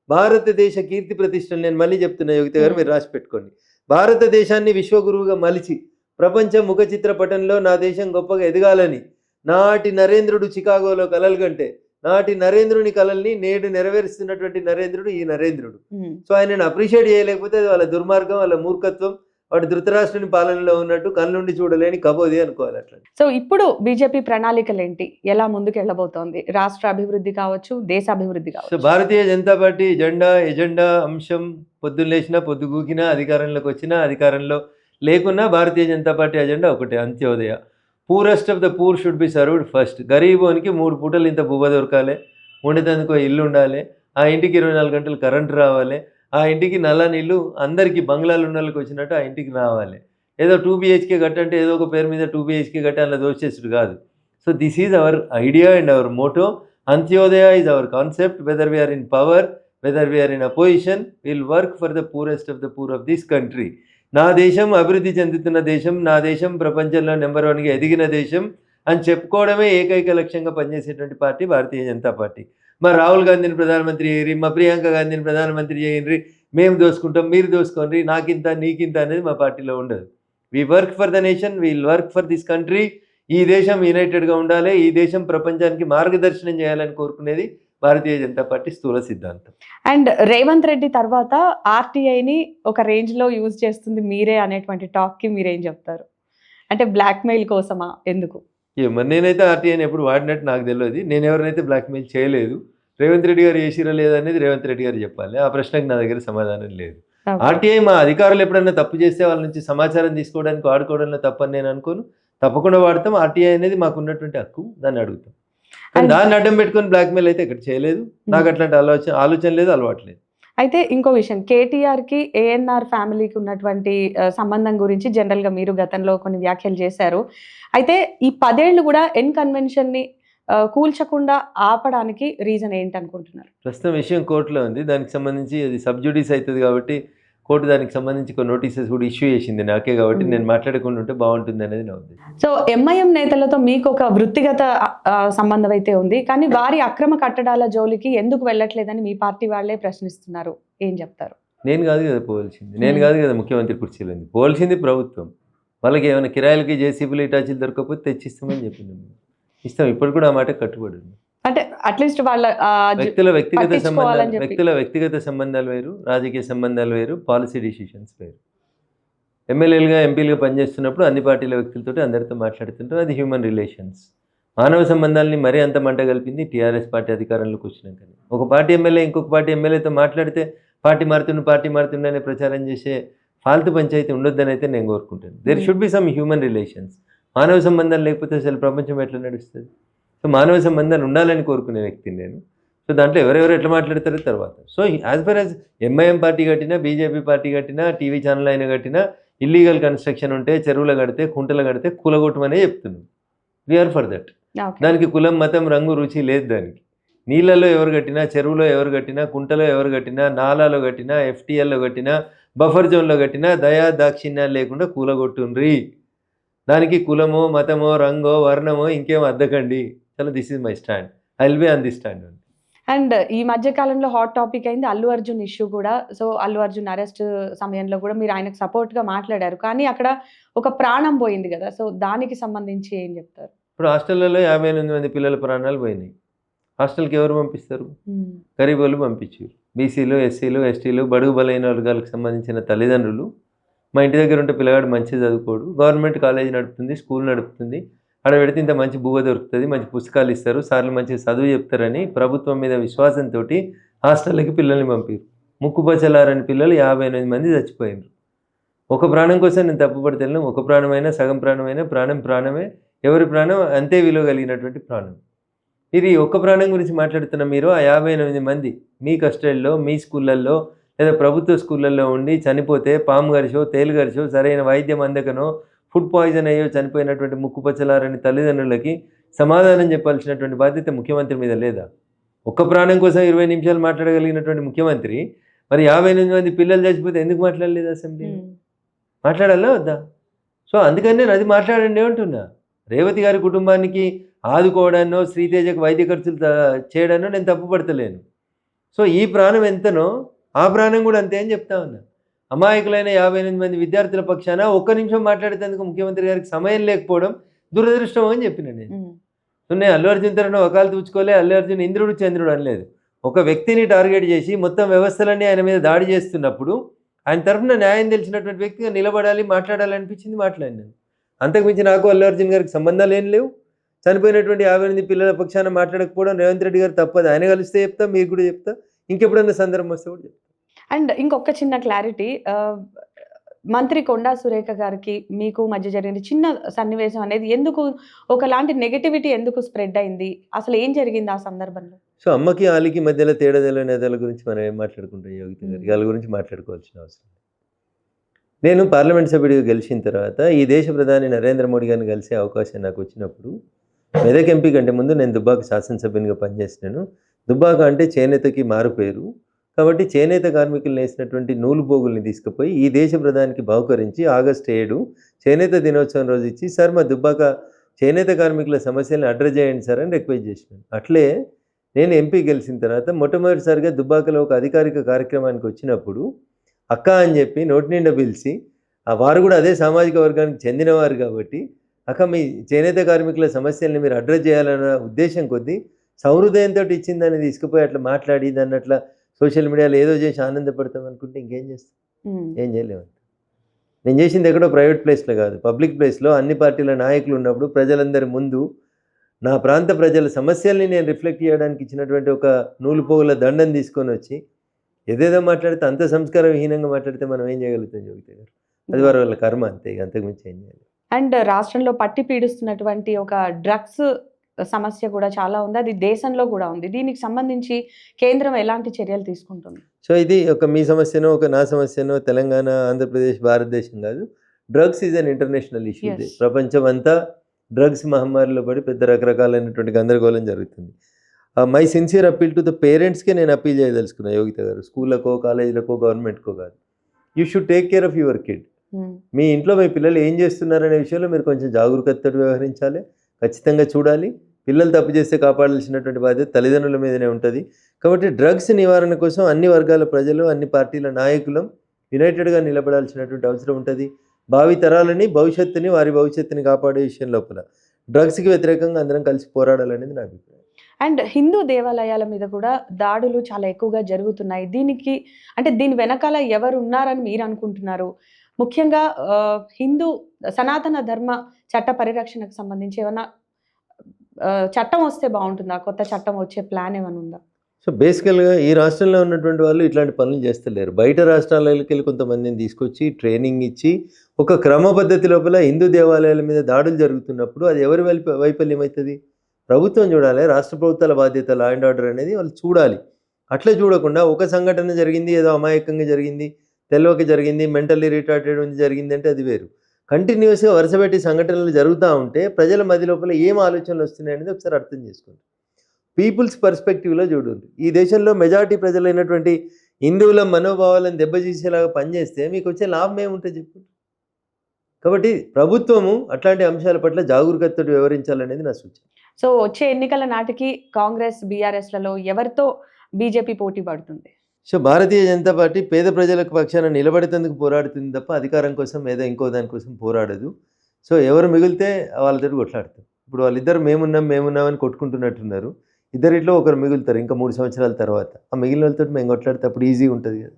భారతదేశ కీర్తి ప్రతిష్టలు నేను మళ్ళీ చెప్తున్నా యోగిత గారు, మీరు రాసి పెట్టుకోండి. భారతదేశాన్ని విశ్వగురువుగా మలిచి ప్రపంచ ముఖ చిత్రపటంలో నా దేశం గొప్పగా ఎదగాలని నాటి నరేంద్రుడు చికాగోలో కలలు కంటే, నాటి నరేంద్రుని కలల్ని నేడు నెరవేరుస్తున్నటువంటి నరేంద్రుడు ఈ నరేంద్రుడు. సో ఆయనను అప్రిషియేట్ చేయలేకపోతే అది వాళ్ళ దుర్మార్గం, వాళ్ళ మూర్ఖత్వం. వాడు ధృతరాష్ట్రుని పాలనలో ఉన్నట్టు కళ్ళుండి చూడలేని కబోది అనుకోవాలి అట్లా. సో ఇప్పుడు బీజేపీ ప్రణాళికలు ఏంటి? ఎలా ముందుకు వెళ్ళబోతోంది? రాష్ట్ర అభివృద్ధి కావచ్చు, దేశ అభివృద్ధి కావచ్చు. సో భారతీయ జనతా పార్టీ ఎజెండా అంశం పొద్దున్న లేచినా పొద్దుగూకినా అధికారంలోకి వచ్చినా అధికారంలో లేకున్నా భారతీయ జనతా పార్టీ అజెండా ఒకటే, Antyodaya. Poorest of the poor should be served first. గరీబోనికి 3 పూటలు ఇంత బువ్వ దొరకాలి, ఉండేందుకు ఇల్లు ఉండాలి, ఆ ఇంటికి 24 గంటలు కరెంటు రావాలి, ఆ ఇంటికి నల్ల నీళ్ళు అందరికీ బంగ్లాలు ఉన్న వాళ్ళకి వచ్చినట్టు ఆ ఇంటికి రావాలి. ఏదో 2 BHK కట్టంటే ఏదో ఒక పేరు మీద 2 BHK కట్టి అలా దోచేసుడు కాదు. So this is our idea and our motto. Antyodaya is our concept. Whether we are in power, whether we are in opposition, will work for the poorest of the poor of this country. నా దేశం అభివృద్ధి చెందుతున్న దేశం, నా దేశం ప్రపంచంలో నెంబర్ 1గా ఎదిగిన దేశం అని చెప్పుకోవడమే ఏకైక లక్ష్యంగా పనిచేసేటువంటి పార్టీ భారతీయ జనతా పార్టీ. మా రాహుల్ గాంధీని ప్రధానమంత్రి చేయరి, మా ప్రియాంక గాంధీని ప్రధానమంత్రి చేయండి, మేము దోసుకుంటాం, మీరు దోసుకోండి, నాకింత నీకింత అనేది మా పార్టీలో ఉండదు. We work for the nation, wheel work for this country. ఈ దేశం యునైటెడ్గా ఉండాలి, ఈ దేశం ప్రపంచానికి మార్గదర్శనం చేయాలని కోరుకునేది భారతీయ జనతా పార్టీ స్థూల సిద్ధాంతం. అండ్ రేవంత్ రెడ్డి తర్వాత ఆర్టీఐని ఒక రేంజ్లో యూజ్ చేస్తుంది మీరే అనేటువంటి టాక్కి మీరేం చెప్తారు? అంటే బ్లాక్మెయిల్ కోసమా, ఎందుకు? మరి నేనైతే ఆర్టీఐని ఎప్పుడు వాడినట్టు నాకు తెలియదు. నేను ఎవరినైతే బ్లాక్మెయిల్ చేయలేదు. రేవంత్ రెడ్డి గారు చేసిరా లేదనేది రేవంత్ రెడ్డి గారు చెప్పాలి. ఆ ప్రశ్నకు నా దగ్గర సమాధానం లేదు. ఆర్టీఐ మా అధికారులు ఎప్పుడైనా తప్పు చేస్తే వాళ్ళ నుంచి సమాచారం తీసుకోవడానికి వాడుకోవడంలో తప్పని నేను అనుకోను. తప్పకుండా వాడతాం. ఆర్టీఐ అనేది మాకు ఉన్నటువంటి హక్కు, దాన్ని అడుగుతాం. కానీ దాన్ని అడ్డం పెట్టుకొని బ్లాక్మెయిల్ అయితే ఇక్కడ చేయలేదు. నాకు అట్లాంటి ఆలోచన లేదు, అలవాటు లేదు. అయితే ఇంకో విషయం, కేటీఆర్ కి ఏఎన్ఆర్ ఫ్యామిలీకి ఉన్నటువంటి సంబంధం గురించి జనరల్ గా మీరు గతంలో కొన్ని వ్యాఖ్యలు చేశారు. అయితే ఈ 10 ఏళ్ళు కూడా ఎన్ కన్వెన్షన్ ని కూల్చకుండా ఆపడానికి రీజన్ ఏంటనుకుంటున్నారు? ప్రస్తుతం విషయం కోర్టులో ఉంది. దానికి సంబంధించి అది సబ్జుడిస్ అవుతుంది కాబట్టి కోర్టు దానికి సంబంధించి కొన్ని నోటీసెస్ కూడా ఇష్యూ చేసింది నాకే, కాబట్టి నేను మాట్లాడకుండా ఉంటే బాగుంటుంది అనేది నా ఉద్దేశం. సో ఎంఐఎం నేతలతో మీకు ఒక వృత్తిగత సంబంధం అయితే ఉంది, కానీ వారి అక్రమ కట్టడాల జోలికి ఎందుకు వెళ్ళట్లేదని మీ పార్టీ వాళ్ళే ప్రశ్నిస్తున్నారు. ఏం చెప్తారు? నేను కాదు కదా పోవాల్సింది, నేను కాదు కదా ముఖ్యమంత్రి కుర్చీలో ఉంది, పోవాల్సింది ప్రభుత్వం. వాళ్ళకి ఏమైనా కిరాయిలకి జేసీబీలు ఇటాచీలు దొరకకపోతే తెచ్చిస్తామని చెప్పింది. ఇస్తాం, ఇప్పుడు కూడా ఆ మాట కట్టుబడి ఉంది. అంటే అట్లీస్ట్ వాళ్ళ వ్యక్తుల వ్యక్తిగత సంబంధాలు వేరు, రాజకీయ సంబంధాలు వేరు, పాలసీ డిసిషన్స్ వేరు. ఎమ్మెల్యేలుగా ఎంపీలుగా పనిచేస్తున్నప్పుడు అన్ని పార్టీల వ్యక్తులతో అందరితో మాట్లాడుతుంటాం, అది హ్యూమన్ రిలేషన్స్. మానవ సంబంధాలని మరీ అంత మంట కలిపింది టీఆర్ఎస్ పార్టీ అధికారంలోకి వచ్చినాకనే. ఒక పార్టీ ఎమ్మెల్యే ఇంకొక పార్టీ ఎమ్మెల్యేతో మాట్లాడితే పార్టీ మారుతుండే అనే ప్రచారం చేసే ఫాల్తు పంచాయతీ ఉండొద్దని అయితే నేను కోరుకుంటాను. There should be some human relations. మానవ సంబంధాలు లేకపోతే అసలు ప్రపంచం ఎట్లా నడుస్తుంది? సో మానవ సంబంధాలు ఉండాలని కోరుకునే వ్యక్తిని నేను. సో దాంట్లో ఎవరెవరు ఎట్లా మాట్లాడతారో తర్వాత. So as for as MIM party కట్టినా, బీజేపీ పార్టీ కట్టినా, టీవీ ఛానల్ అయినా కట్టినా, ఇల్లీగల్ కన్స్ట్రక్షన్ ఉంటే చెరువులు కడితే, కుంటలు కడితే కూలగొట్టమనే చెప్తున్నాం. We are for that. దానికి కులం, మతం, రంగు, రుచి లేదు దానికి. నీళ్ళలో ఎవరు కట్టినా, చెరువులో ఎవరు కట్టినా, కుంటలో ఎవరు కట్టినా, నాలాలో కట్టినా, ఎఫ్టీఎల్లో కట్టినా, బఫర్ జోన్లో కట్టినా దయా దాక్షిణ్యాలు లేకుండా కూలగొట్టుండ్రి. దానికి కులమో, మతమో, రంగో, వర్ణమో ఇంకేమో అద్దకండి. చలో, this is my stand. I will be on this stand. And ఈ మధ్య కాలంలో హాట్ టాపిక్ అయింది అల్లు అర్జున్ ఇష్యూ కూడా. సో అల్లు అర్జున్ అరెస్ట్ సమయంలో కూడా మీరు ఆయనకు సపోర్ట్గా మాట్లాడారు, కానీ అక్కడ ఒక ప్రాణం పోయింది కదా. సో దానికి సంబంధించి ఏం చెప్తారు? ఇప్పుడు హాస్టళ్లలో 58 మంది పిల్లల ప్రాణాలు పోయినాయి. హాస్టల్కి ఎవరు పంపిస్తారు? గరీబ్ వాళ్ళు పంపించారు. బీసీలు, ఎస్సీలు, ఎస్టీలు, బడుగు బలైన వర్గాలకు సంబంధించిన తల్లిదండ్రులు, మా ఇంటి దగ్గర ఉంటే పిల్లగాడు మంచిగా చదువుకోడు, గవర్నమెంట్ కాలేజ్ నడుపుతుంది, స్కూల్ నడుపుతుంది, అక్కడ పెడితే ఇంత మంచి బువ్వ దొరుకుతుంది, మంచి పుస్తకాలు ఇస్తారు, సార్లు మంచిగా చదువు చెప్తారని ప్రభుత్వం మీద విశ్వాసంతో హాస్టల్కి పిల్లల్ని పంపారు. ముక్కుపచ్చలారని పిల్లలు 58 మంది చచ్చిపోయారు. ఒక ప్రాణం కోసం నేను తప్పుపడతాను. ఒక ప్రాణమైనా, సగం ప్రాణమైనా, ప్రాణం ప్రాణమే. ఎవరి ప్రాణం అంతే విలువ కలిగినటువంటి ప్రాణం. ఇది ఒక్క ప్రాణం గురించి మాట్లాడుతున్న మీరు ఆ 58 మంది మీ కస్టడీలో, మీ స్కూళ్ళల్లో లేదా ప్రభుత్వ స్కూళ్ళల్లో ఉండి చనిపోతే, పాము గరిచో, తేలు గరిచో, సరైన వైద్యం అందకనో, ఫుడ్ పాయిజన్ అయ్యో చనిపోయినటువంటి ముక్కుపచ్చలారని తల్లిదండ్రులకి సమాధానం చెప్పాల్సినటువంటి బాధ్యత ముఖ్యమంత్రి మీద లేదా? ఒక్క ప్రాణం కోసం 20 నిమిషాలు మాట్లాడగలిగినటువంటి ముఖ్యమంత్రి మరి 58 మంది పిల్లలు చచ్చిపోతే ఎందుకు మాట్లాడలేదు అసెంబ్లీలో? మాట్లాడాలా వద్దా? సో అందుకని నేను అది మాట్లాడండి అంటున్నా. రేవతి గారి కుటుంబానికి ఆదుకోవడాన్నో, శ్రీతేజకు వైద్య ఖర్చులు చేయడానో నేను తప్పుపడతలేను. సో ఈ ప్రాణం ఎంతనో ఆ ప్రాణం కూడా అంతే అని చెప్తా ఉన్నా. అమాయకులైన 58 మంది విద్యార్థుల పక్షాన ఒక్క నిమిషం మాట్లాడేందుకు ముఖ్యమంత్రి గారికి సమయం లేకపోవడం దురదృష్టం అని చెప్పిన నేను. సో నేను అల్లు అర్జున్ తరఫున వకాలు తూచుకోలే, అల్లు అర్జున్ ఇంద్రుడు చంద్రుడు అనలేదు. ఒక వ్యక్తిని టార్గెట్ చేసి మొత్తం వ్యవస్థలన్నీ ఆయన మీద దాడి చేస్తున్నప్పుడు ఆయన తరఫున న్యాయం తెలిసినటువంటి వ్యక్తిగా నిలబడాలి, మాట్లాడాలనిపించింది, మాట్లాడినాను. అంతకుమించి నాకు అల్లు అర్జున్ గారికి సంబంధాలు ఏం లేవు. చనిపోయినటువంటి 58 పిల్లల పక్షాన మాట్లాడకపోవడం రేవంత్ రెడ్డి గారు తప్పదు. ఆయన కలిస్తే చెప్తా, మీరు కూడా చెప్తా, ఇంకెప్పుడన్నా సందర్భం వస్తే కూడా చెప్తా. అండ్ ఇంకొక చిన్న క్లారిటీ, మంత్రి కొండా సురేఖ గారికి మీకు మధ్య జరిగిన చిన్న సన్నివేశం అనేది ఎందుకు ఒకలాంటి నెగటివిటీ ఎందుకు స్ప్రెడ్ అయింది? అసలు ఏం జరిగింది ఆ సందర్భంలో? సో అమ్మకి ఆలికి మధ్యలో తేడా తెలియని నేతల గురించి మనం ఏం మాట్లాడుకుంటాం? యోగిత గారికి వాళ్ళ గురించి మాట్లాడుకోవాల్సిన అవసరం. నేను పార్లమెంట్ సభ్యుడిగా గెలిచిన తర్వాత ఈ దేశ ప్రధాని నరేంద్ర మోడీ గారిని కలిసే అవకాశం నాకు వచ్చినప్పుడు, మెదక్ ఎంపీ కంటే ముందు నేను దుబ్బాక శాసనసభ్యునిగా పనిచేసినాను. దుబ్బాక అంటే చేనేతకి మారుపేరు కాబట్టి చేనేత కార్మికులు వేసినటువంటి నూలు పోగుల్ని తీసుకుపోయి ఈ దేశ ప్రధానికి బహుకరించి ఆగస్టు 7 చేనేత దినోత్సవం రోజు ఇచ్చి, సార్ మా దుబ్బాక చేనేత కార్మికుల సమస్యలను అడ్రస్ చేయండి సార్ అని రిక్వెస్ట్ చేసినాను. అట్లే నేను ఎంపీ గెలిచిన తర్వాత మొట్టమొదటిసారిగా దుబ్బాకలో ఒక అధికారిక కార్యక్రమానికి వచ్చినప్పుడు అక్క అని చెప్పి నోటి నిండా పిలిచి, వారు కూడా అదే సామాజిక వర్గానికి చెందినవారు కాబట్టి, అక్క మీ చేనేత కార్మికుల సమస్యల్ని మీరు అడ్రస్ చేయాలన్న ఉద్దేశం కొద్దీ సౌహృదయంతో ఇచ్చిందని తీసుకుపోయి అట్లా మాట్లాడి దాన్ని అట్లా సోషల్ మీడియాలో ఏదో చేసి ఆనందపడతాం అనుకుంటే ఇంకేం చేస్తాం? ఏం చేయలేము. నేను చేసింది ఎక్కడో ప్రైవేట్ ప్లేస్లో కాదు, పబ్లిక్ ప్లేస్లో అన్ని పార్టీల నాయకులు ఉన్నప్పుడు ప్రజలందరి ముందు నా ప్రాంత ప్రజల సమస్యల్ని నేను రిఫ్లెక్ట్ చేయడానికి ఇచ్చినటువంటి ఒక నూలు పోగుల దండం తీసుకొని వచ్చి ఏదేదో మాట్లాడితే, అంత సంస్కారహీనంగా మాట్లాడితే మనం ఏం చేయగలుగుతాం యోగిత గారు? అది వారి వాళ్ళ కర్మ అంతే, అంతకుమించి ఏం చేయాలి. అండ్ రాష్ట్రంలో పట్టి పీడిస్తున్నటువంటి ఒక డ్రగ్స్ సమస్య కూడా చాలా ఉంది. అది దేశంలో కూడా ఉంది. దీనికి సంబంధించి కేంద్రం ఎలాంటి చర్యలు తీసుకుంటుంది? సో ఇది ఒక మీ సమస్యనో, ఒక నా సమస్యనో, తెలంగాణ, ఆంధ్రప్రదేశ్, భారతదేశం కాదు. Drugs is an international issue. Yes. ప్రపంచం అంతా డ్రగ్స్ మహమ్మారిలో పడి పెద్ద రకరకాలైనటువంటి గందరగోళం జరుగుతుంది. My sincere appeal to the పేరెంట్స్కే నేను అప్పీల్ చేయదలుచుకున్నా యోగిత గారు. స్కూళ్ళకో, కాలేజీలకో, గవర్నమెంట్కో కాదు. You should take care of your kid. మీ ఇంట్లో మీ పిల్లలు ఏం చేస్తున్నారనే విషయంలో మీరు కొంచెం జాగరూకతతో వ్యవహరించాలి. ఖచ్చితంగా చూడాలి. పిల్లలు తప్పు చేస్తే కాపాడాల్సినటువంటి బాధ్యత తల్లిదండ్రుల మీదనే ఉంటుంది. కాబట్టి డ్రగ్స్ నివారణ కోసం అన్ని వర్గాల ప్రజలు, అన్ని పార్టీల నాయకులం యునైటెడ్గా నిలబడాల్సినటువంటి అవసరం ఉంటుంది. భావి తరాలని, భవిష్యత్తుని, వారి భవిష్యత్తుని కాపాడే విషయం లోపల డ్రగ్స్కి వ్యతిరేకంగా అందరం కలిసి పోరాడాలనేది నా అభిప్రాయం. అండ్ హిందూ దేవాలయాల మీద కూడా దాడులు చాలా ఎక్కువగా జరుగుతున్నాయి. దీనికి అంటే దీని వెనకాల ఎవరు ఉన్నారని మీరు అనుకుంటున్నారు? ముఖ్యంగా హిందూ సనాతన ధర్మ చట్ట పరిరక్షణకు సంబంధించి ఏమైనా చట్టం వస్తే బాగుంటుందా? కొత్త చట్టం వచ్చే ప్లాన్ ఏమైనా ఉందా? సో బేసికల్గా ఈ రాష్ట్రంలో ఉన్నటువంటి వాళ్ళు ఇట్లాంటి పనులు చేస్తలేరు. బయట రాష్ట్రాలకి వెళ్ళి కొంతమందిని తీసుకొచ్చి ట్రైనింగ్ ఇచ్చి ఒక క్రమ పద్ధతి లోపల హిందూ దేవాలయాల మీద దాడులు జరుగుతున్నప్పుడు అది ఎవరి వైఫల్యం అవుతుంది? ప్రభుత్వం చూడాలి. రాష్ట్ర ప్రభుత్వాల బాధ్యత లా అండ్ ఆర్డర్ అనేది వాళ్ళు చూడాలి. అట్లే చూడకుండా ఒక సంఘటన జరిగింది, ఏదో అమాయకంగా జరిగింది, తెలియక జరిగింది, మెంటల్లీ రిటార్టెడ్ ఉంది జరిగింది అంటే అది వేరు. కంటిన్యూస్గా వరుసపెట్టి సంఘటనలు జరుగుతూ ఉంటే ప్రజల మధ్య లోపల ఏం ఆలోచనలు వస్తున్నాయి అనేది ఒకసారి అర్థం చేసుకోండి. పీపుల్స్ పర్స్పెక్టివ్లో చూడండి. ఈ దేశంలో మెజారిటీ ప్రజలైనటువంటి హిందువుల మనోభావాలను దెబ్బతీసేలాగా పనిచేస్తే మీకు వచ్చే లాభం ఏముంటుంది చెప్పు. కాబట్టి ప్రభుత్వము అట్లాంటి అంశాల పట్ల జాగరూకతతో వ్యవహరించాలనేది నా సూచన. సో వచ్చే ఎన్నికల నాటికి కాంగ్రెస్, బీఆర్ఎస్లలో ఎవరితో బీజేపీ పోటీ పడుతుంది? సో భారతీయ జనతా పార్టీ పేద ప్రజలకు పక్షాన నిలబడేందుకు పోరాడుతుంది తప్ప అధికారం కోసం ఏదో ఇంకో దానికోసం పోరాడదు. సో ఎవరు మిగిలితే వాళ్ళతో కొట్లాడతారు. ఇప్పుడు వాళ్ళిద్దరు మేమున్నామని కొట్టుకుంటున్నట్టున్నారు. ఇద్దరిట్లో ఒకరు మిగులుతారు ఇంకా 3 సంవత్సరాల తర్వాత. ఆ మిగిలిన వాళ్ళతో మేము కొట్లాడితే అప్పుడు ఈజీగా ఉంటుంది కదా.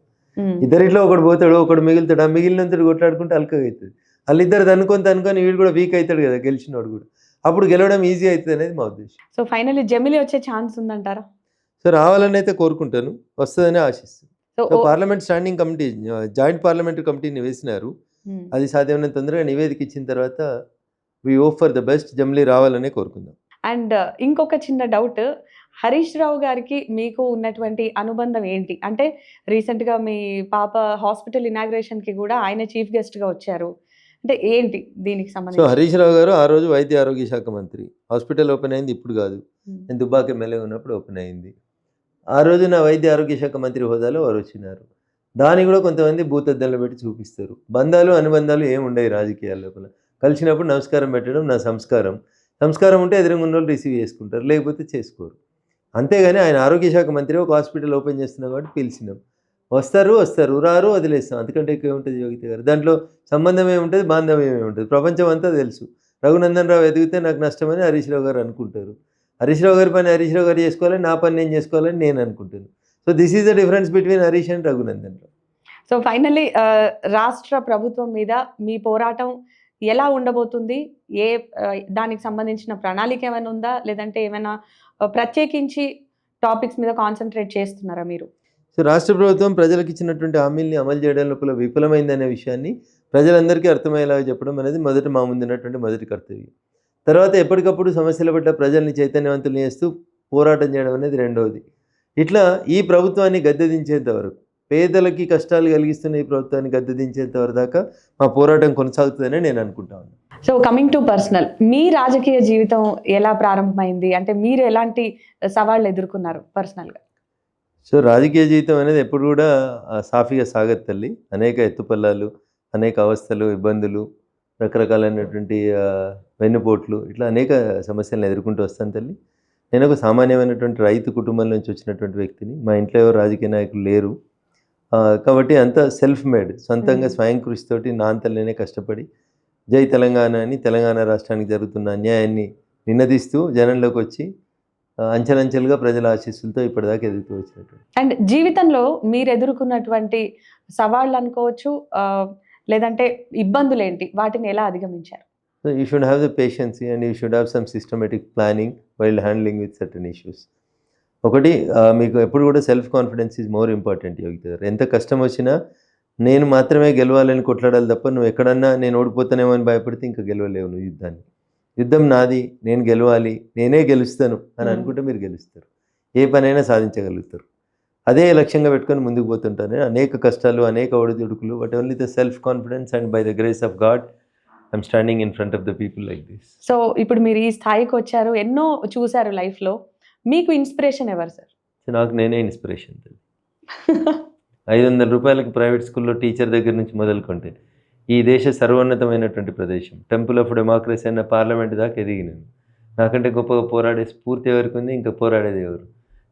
ఇద్దరిట్లో ఒకడు పోతాడు, ఒకడు మిగులుతాడు. ఆ మిగిలినంతటి కొట్లాడుకుంటే అల్కగా అవుతుంది. వాళ్ళిద్దరు అనుకొని వీడు కూడా వీక్ అవుతాడు కదా, గెలిచినోడు కూడా. అప్పుడు గెలవడం ఈజీ అవుతుంది అనేది మా ఉద్దేశం. సో ఫైనల్లీ జమిలీ వచ్చే ఛాన్స్ ఉందంటారా? సో రావాలని అయితే కోరుకుంటాను, వస్తుందని ఆశిస్తాను. So parliament standing committee, joint parliamentary కమిటీని వేసినారు. అది సాధ్యమైనంత తొందరగా నివేదిక ఇచ్చిన తర్వాత we hope for the best. జమిలీ రావాలనే కోరుకుందాం. అండ్ ఇంకొక చిన్న డౌట్, హరీష్ రావు గారికి మీకు ఉన్నటువంటి అనుబంధం ఏంటి? అంటే రీసెంట్గా మీ పాప హాస్పిటల్ ఇనాగ్రేషన్కి కూడా ఆయన చీఫ్ గెస్ట్గా వచ్చారు. అంటే ఏంటి దీనికి సో సంబంధించి? హరీష్ రావు గారు ఆ రోజు వైద్య ఆరోగ్య శాఖ మంత్రి. హాస్పిటల్ ఓపెన్ అయింది ఇప్పుడు కాదు, నేను దుబ్బాక ఎమ్మెల్యే ఉన్నప్పుడు ఓపెన్ అయింది. ఆ రోజు నా వైద్య ఆరోగ్య శాఖ మంత్రి హోదాలో వారు వచ్చినారు. దాన్ని కూడా కొంతమంది భూతద్దంలో పెట్టి చూపిస్తారు. బంధాలు అనుబంధాలు ఏముండవు రాజకీయాల లోపల. కలిసినప్పుడు నమస్కారం పెట్టడం నా సంస్కారం. సంస్కారం ఉంటే ఎదురుగా ఉన్న వాళ్ళు రిసీవ్ చేసుకుంటారు, లేకపోతే చేసుకోరు. అంతేగాని ఆయన ఆరోగ్య శాఖ మంత్రి ఒక హాస్పిటల్ ఓపెన్ చేస్తున్నాం కాబట్టి పిలిచినాం. వస్తారు రారు వదిలేస్తాం. అంతకంటే ఎక్కువ ఉంటుంది యోగిత గారు. దాంట్లో సంబంధం ఏముంటుంది, బాంధవ్యం ఏముంటుంది, ప్రపంచం అంతా తెలుసు. రఘునందన్ రావు ఎదిగితే నాకు నష్టమని హరీష్ రావు గారు అనుకుంటారు. హరీష్ రావు గారి పని హరీష్ రావు గారు చేసుకోవాలని, నా పని నేను చేసుకోవాలని నేను అనుకుంటాను. So this is the difference between Harish and Raghunandan Rao. So finally రాష్ట్ర ప్రభుత్వం మీద మీ పోరాటం ఎలా ఉండబోతుంది? దానికి సంబంధించిన ప్రణాళిక ఏమైనా ఉందా? లేదంటే ఏమైనా ప్రత్యేకించి టాపిక్స్ మీద కాన్సన్ట్రేట్ చేస్తున్నారా మీరు? సో రాష్ట్ర ప్రభుత్వం ప్రజలకు ఇచ్చినటువంటి హామీల్ని అమలు చేయడం లోపల విఫలమైందనే విషయాన్ని ప్రజలందరికీ అర్థమయ్యేలాగా చెప్పడం అనేది మా ముందున్నటువంటి మొదటి కర్తవ్యం. తర్వాత ఎప్పటికప్పుడు సమస్యల పట్ల ప్రజల్ని చైతన్యవంతులు చేస్తూ పోరాటం చేయడం అనేది రెండవది. ఇట్లా ఈ ప్రభుత్వాన్ని గద్దెదించేంత వరకు, పేదలకి కష్టాలు కలిగిస్తున్న ఈ ప్రభుత్వాన్ని గద్దెదించేంత వరకు దాకా మా పోరాటం కొనసాగుతుందని నేను అనుకుంటా ఉన్నాను. సో కమింగ్ టు పర్సనల్, మీ రాజకీయ జీవితం ఎలా ప్రారంభమైంది? అంటే మీరు ఎలాంటి సవాళ్ళు ఎదుర్కొన్నారు పర్సనల్గా? సో రాజకీయ జీవితం అనేది ఎప్పుడు కూడా సాఫీగా సాగదు తల్లి. అనేక ఎత్తుపల్లాలు, అనేక అవస్థలు, ఇబ్బందులు, రకరకాలైనటువంటి వెన్నుపోట్లు, ఇట్లా అనేక సమస్యలను ఎదుర్కొంటూ వస్తాను తల్లి. నేను ఒక సామాన్యమైనటువంటి రైతు కుటుంబం నుంచి వచ్చినటువంటి వ్యక్తిని. మా ఇంట్లో ఎవరు రాజకీయ నాయకులు లేరు కాబట్టి అంతా సెల్ఫ్ మేడ్, సొంతంగా స్వయం కృషితోటి నా అంతలో నేనే కష్టపడి జై తెలంగాణ అని తెలంగాణ రాష్ట్రానికి జరుగుతున్న అన్యాయాన్ని నినదిస్తూ జనంలోకి వచ్చి అంచెలంచెలుగా ప్రజల ఆశీస్సులతో ఇప్పటిదాకా ఎదుగుతూ వచ్చినటువంటి. అండ్ జీవితంలో మీరు ఎదుర్కొన్నటువంటి సవాళ్ళు అనుకోవచ్చు, లేదంటే ఇబ్బందులు ఏంటి, వాటిని ఎలా అధిగమించారు? So you should have the patience and you should have some systematic planning while handling with certain issues. ఒకటి, మీకు ఎప్పుడు కూడా self confidence is more important Yogita గారు. ఎంత కష్టం వచ్చినా నేను మాత్రమే గెలవాలని కొట్లాడాలి తప్ప నువ్వు ఎక్కడన్నా నేను ఓడిపోతానేమో అని భయపడితే ఇంకా గెలవలేవు నువ్వు యుద్ధాన్ని. యుద్ధం నాది, నేను గెలవాలి, నేనే గెలుస్తాను అని అనుకుంటే మీరు గెలుస్తారు. ఏ పనైనా సాధించగలుగుతారు. అదే లక్ష్యంగా పెట్టుకొని ముందుకు పోతుంటారు. అనేక కష్టాలు, అనేక ఒడిదుడుకులు, but only the self confidence and by the grace of God I'm standing in front of the people like this. So ఇప్పుడు మీరు ఈ స్థాయికి వచ్చారు, ఎన్నో చూసారు లైఫ్లో. మీకు ఇన్స్పిరేషన్ ఎవరు సార్? నాకు నేనే ఇన్స్పిరేషన్. 500 రూపాయలకి ప్రైవేట్ స్కూల్లో టీచర్ దగ్గర నుంచి మొదలుకుంటే ఈ దేశ సర్వోన్నతమైనటువంటి ప్రదేశం టెంపుల్ ఆఫ్ డెమోక్రసీ అన్న పార్లమెంట్ దాకా ఎదిగినాను. నాకంటే గొప్పగా పోరాడే స్ఫూర్తి ఎవరికి ఉంది? ఇంకా పోరాడేది ఎవరు?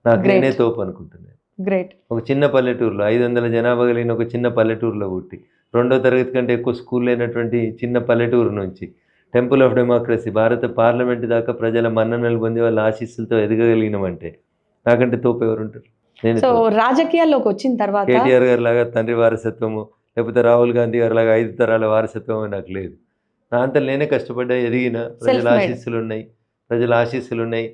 నాకు నేనే తోపు అనుకుంటున్నాను. గ్రేట్. ఒక చిన్న పల్లెటూరులో 500 జనాభా కలిగిన ఒక చిన్న పల్లెటూరులో పుట్టి 2వ తరగతి కంటే ఎక్కువ స్కూల్ లేనటువంటి చిన్న పల్లెటూరు నుంచి టెంపుల్ ఆఫ్ డెమోక్రసీ భారత పార్లమెంట్ దాకా ప్రజల మన్ననలు పొంది వాళ్ళ ఆశీస్సులతో ఎదగగలిగినామంటే నాకంటే తోపు ఎవరు ఉంటారు? నేను. సో రాజకీయాల్లోకి వచ్చిన తర్వాత కేటీఆర్ గారి లాగా తండ్రి వారసత్వము, లేకపోతే రాహుల్ గాంధీ గారి లాగా 5 తరాల వారసత్వం నాకు లేదు. నా అంతా నేనే కష్టపడ్డా, ఎదిగిన, ప్రజల ఆశీస్సులు ఉన్నాయి, ప్రజల ఆశీస్సులు ఉన్నాయి.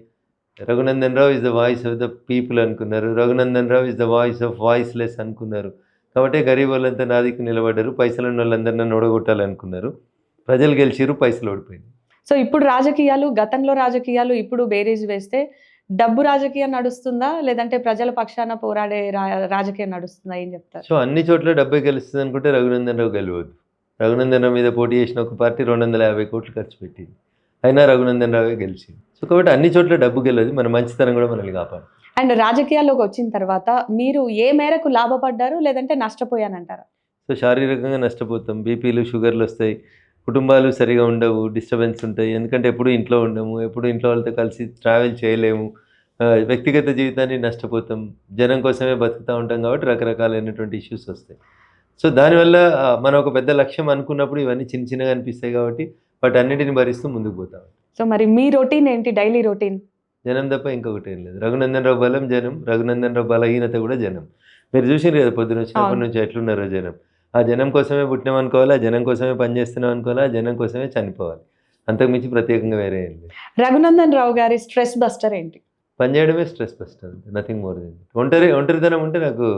Raghunandan Rao is the voice of the people అనుకున్నారు. Raghunandan Rao is the voice of voiceless అనుకున్నారు. కాబట్టి గరీబ్ వాళ్ళంతా నా దిక్కు నిలబడ్డారు. పైసలు ఉన్న వాళ్ళందరూ నన్ను ఓడగొట్టాలనుకున్నారు. ప్రజలు గెలిచిరు, పైసలు ఓడిపోయింది. సో ఇప్పుడు రాజకీయాలు, గతంలో రాజకీయాలు ఇప్పుడు బేరీజ్ వేస్తే డబ్బు రాజకీయం నడుస్తుందా, లేదంటే ప్రజల పక్షాన పోరాడే రాజకీయం నడుస్తుందా? ఏం చెప్తారు? సో అన్ని చోట్ల డబ్బే గెలుస్తుంది అనుకుంటే రఘునందన్ రావు గెలవద్దు. రఘునందన్ రావు మీద పోటీ చేసిన ఒక పార్టీ 250 కోట్లు ఖర్చు పెట్టింది, అయినా రఘునందన్ రావే గెలిచింది. సో కాబట్టి అన్ని చోట్ల డబ్బు గెలవదు, మన మంచితనం కూడా మనల్ని కాపాడు. అండ్ రాజకీయాల్లోకి వచ్చిన తర్వాత మీరు ఏ మేరకు లాభపడ్డారు, లేదంటే నష్టపోయానంటారా? సో శారీరకంగా నష్టపోతాం, బీపీలు, షుగర్లు వస్తాయి, కుటుంబాలు సరిగా ఉండవు, డిస్టర్బెన్స్ ఉంటాయి. ఎందుకంటే ఎప్పుడు ఇంట్లో ఉండము, ఎప్పుడు ఇంట్లో వాళ్ళతో కలిసి ట్రావెల్ చేయలేము, వ్యక్తిగత జీవితాన్ని నష్టపోతాం, జనం కోసమే బతుకుతూ ఉంటాం. కాబట్టి రకరకాలైనటువంటి ఇష్యూస్ వస్తాయి. సో దానివల్ల మనం ఒక పెద్ద లక్ష్యం అనుకున్నప్పుడు ఇవన్నీ చిన్న చిన్నగా అనిపిస్తాయి. కాబట్టి వాటి అన్నిటిని భరిస్తూ ముందుకు పోతాం. సో మరి మీ రొటీన్ ఏంటి? Daily routine? జనం తప్ప ఇంకొకటి ఏం లేదు. రఘునందన్ రావు బలం జనం, రఘునందన్ రావు బలహీనత కూడా జనం. మీరు చూసినారు కదా పొద్దున వచ్చినప్పటి నుంచి ఎట్లున్నారో జనం. ఆ జనం కోసమే పుట్టినాం అనుకోవాలి, ఆ జనం కోసమే పనిచేస్తున్నాం అనుకోవాలి, ఆ జనం కోసమే చనిపోవాలి. అంతకుమించి ప్రత్యేకంగా వేరే ఏం లేదు. రఘునందన్ రావు గారి స్ట్రెస్ బస్టర్ ఏంటి? పనిచేయడమే stress buster, nothing more then. ఒంటరితనం ఉంటే నాకు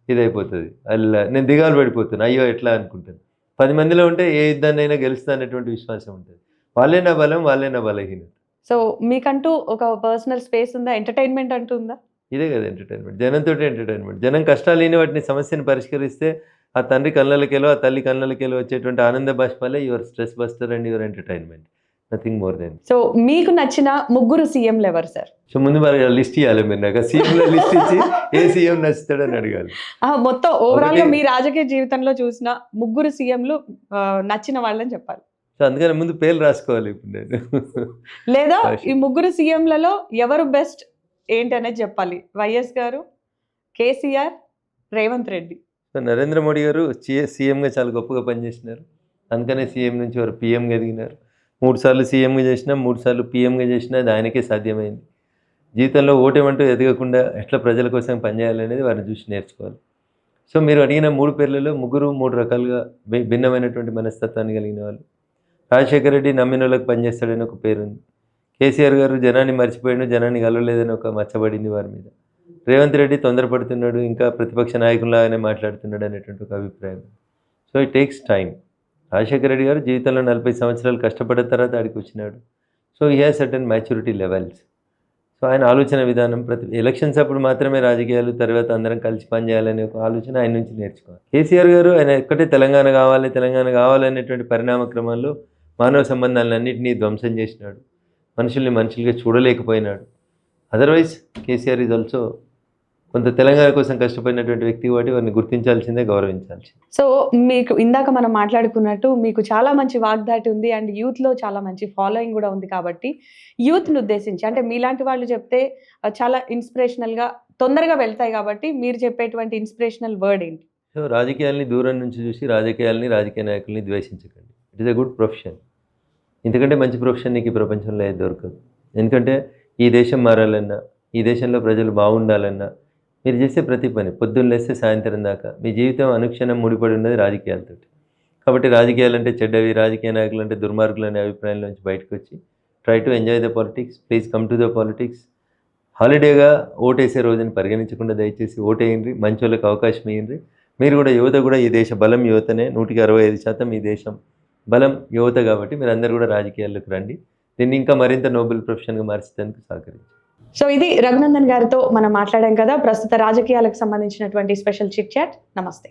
ఇదైపోతుంది, అలా నేను దిగాలు పడిపోతాను, అయ్యో ఎట్లా అనుకుంటాను. 10 మందిలో ఉంటే ఏ యుద్ధాన్నైనా గెలుస్తా అనేటువంటి విశ్వాసం ఉంటుంది. వాళ్ళే నా బలం, వాళ్ళే నా బలహీనత. సో మీకంటూ ఒక పర్సనల్ స్పేస్ ఉందా? ఎంటర్టైన్మెంట్ అంటూ ఉందా? ఇదే కదా ఎంటర్టైన్మెంట్, జనంతో ఎంటర్టైన్మెంట్. జనం కష్టాలు లేని వాటిని సమస్యను పరిష్కరిస్తే ఆ తండ్రి కళ్ళకెలో, ఆ తల్లి కళ్ళకెలో వచ్చేటువంటి ఆనంద బాష్పాలే your stress buster and your entertainment, nothing more then. So మీకు నచ్చిన 3 సీఎంలు ఎవరు సార్? సో ముందు మరి లిస్ట్ ఇవ్వాలి మీరు, నాకు సీఎంలో లిస్ట్ ఇచ్చి ఏ సీఎం నచ్చుతాడని అడగాలి. మొత్తం ఓవరాల్ గా మీ రాజకీయ జీవితంలో చూసిన 3 సీఎంలు నచ్చిన వాళ్ళని చెప్పాలి. సో అందుకని ముందు పేర్లు రాసుకోవాలి ఇప్పుడు నేను. లేదా ఈ 3 సీఎంలలో ఎవరు బెస్ట్ ఏంటి అనేది చెప్పాలి. వైఎస్ గారు, కేసీఆర్, రేవంత్ రెడ్డి. సో నరేంద్ర మోడీ గారు సీఎంగా చాలా గొప్పగా పనిచేసినారు. అందుకనే సీఎం నుంచి వారు పీఎంగా ఎదిగినారు. 3 సార్లు సీఎంగా చేసినా, 3 సార్లు పీఎంగా చేసినా అది ఆయనకే సాధ్యమైంది. జీవితంలో ఓటేమంటూ ఎదగకుండా ఎట్లా ప్రజల కోసం పనిచేయాలనేది వారిని చూసి నేర్చుకోవాలి. సో మీరు అడిగిన 3 పేర్లలో 3 రకాలుగా భిన్నమైనటువంటి మనస్తత్వాన్ని కలిగిన వాళ్ళు. రాజశేఖర రెడ్డి నమ్మిన వాళ్ళకి పనిచేస్తాడని ఒక పేరుంది. కేసీఆర్ గారు జనాన్ని మర్చిపోయాడు, జనాన్ని కలవలేదని ఒక మచ్చబడింది వారి మీద. రేవంత్ రెడ్డి తొందరపడుతున్నాడు, ఇంకా ప్రతిపక్ష నాయకులాగానే మాట్లాడుతున్నాడు అనేటువంటి ఒక అభిప్రాయం. So it takes time. Rajasekhara Reddy గారు జీవితంలో 40 సంవత్సరాలు కష్టపడిన తర్వాత ఆడికి వచ్చినాడు. So he has certain maturity levels. So ఆయన ఆలోచన విధానం ఎలక్షన్స్ అప్పుడు మాత్రమే రాజకీయాలు, తర్వాత అందరం కలిసి పనిచేయాలనే ఒక ఆలోచన ఆయన నుంచి నేర్చుకోవాలి. కేసీఆర్ గారు ఆయన ఎక్కడే తెలంగాణ కావాలనేటువంటి పరిణామ క్రమంలో మానవ సంబంధాలన్నింటినీ ధ్వంసం చేసినాడు, మనుషుల్ని మనుషులుగా చూడలేకపోయినాడు. అదర్వైజ్ కేసీఆర్ ఈజ్ ఆల్సో కొంత తెలంగాణ కోసం కష్టపడినటువంటి వ్యక్తి కాబట్టి వారిని గుర్తించాల్సిందే, గౌరవించాల్సిందే. సో మీకు ఇందాక మనం మాట్లాడుకున్నట్టు మీకు చాలా మంచి వాగ్దాటి ఉంది అండ్ యూత్లో చాలా మంచి ఫాలోయింగ్ కూడా ఉంది. కాబట్టి యూత్ని ఉద్దేశించి, అంటే మీలాంటి వాళ్ళు చెప్తే చాలా ఇన్స్పిరేషనల్గా తొందరగా వెళ్తాయి, కాబట్టి మీరు చెప్పేటువంటి ఇన్స్పిరేషనల్ వర్డ్ ఏంటి? సో రాజకీయాల్ని దూరం నుంచి చూసి రాజకీయ నాయకుల్ని ద్వేషించకండి. It is a good profession. ఎందుకంటే మంచి ప్రొఫెషన్ నీకు ఈ ప్రపంచంలో ఏది దొరకదు. ఎందుకంటే ఈ దేశం మారాలన్నా, ఈ దేశంలో ప్రజలు బాగుండాలన్నా మీరు చేసే ప్రతి పని పొద్దున్న లేస్తే సాయంత్రం దాకా మీ జీవితం అనుక్షణం ముడిపడి ఉన్నది రాజకీయాలతో. కాబట్టి రాజకీయాలు అంటే చెడ్డవి, రాజకీయ నాయకులు అంటే దుర్మార్గులు అనే అభిప్రాయం నుంచి బయటకు వచ్చి try to enjoy the politics, please come to the politics. హాలిడేగా ఓటేసే రోజుని పరిగణించకుండా దయచేసి ఓటేయండి, మంచి వాళ్ళకి అవకాశం ఇవ్వండి. మీరు కూడా యువత కూడా ఈ దేశ బలం యువతనే, 165% ఈ దేశం బలం యువత. కాబట్టి మీరు అందరూ కూడా రాజకీయాల్లోకి రండి. దీన్ని ఇంకా మరింత నోబెల్ ప్రొఫెషన్గా మార్చేందుకు సహకరించారు. సో ఇది రఘునందన్ గారితో మనం మాట్లాడాం కదా ప్రస్తుత రాజకీయాలకు సంబంధించినటువంటి స్పెషల్ చిట్ చాట్. నమస్తే.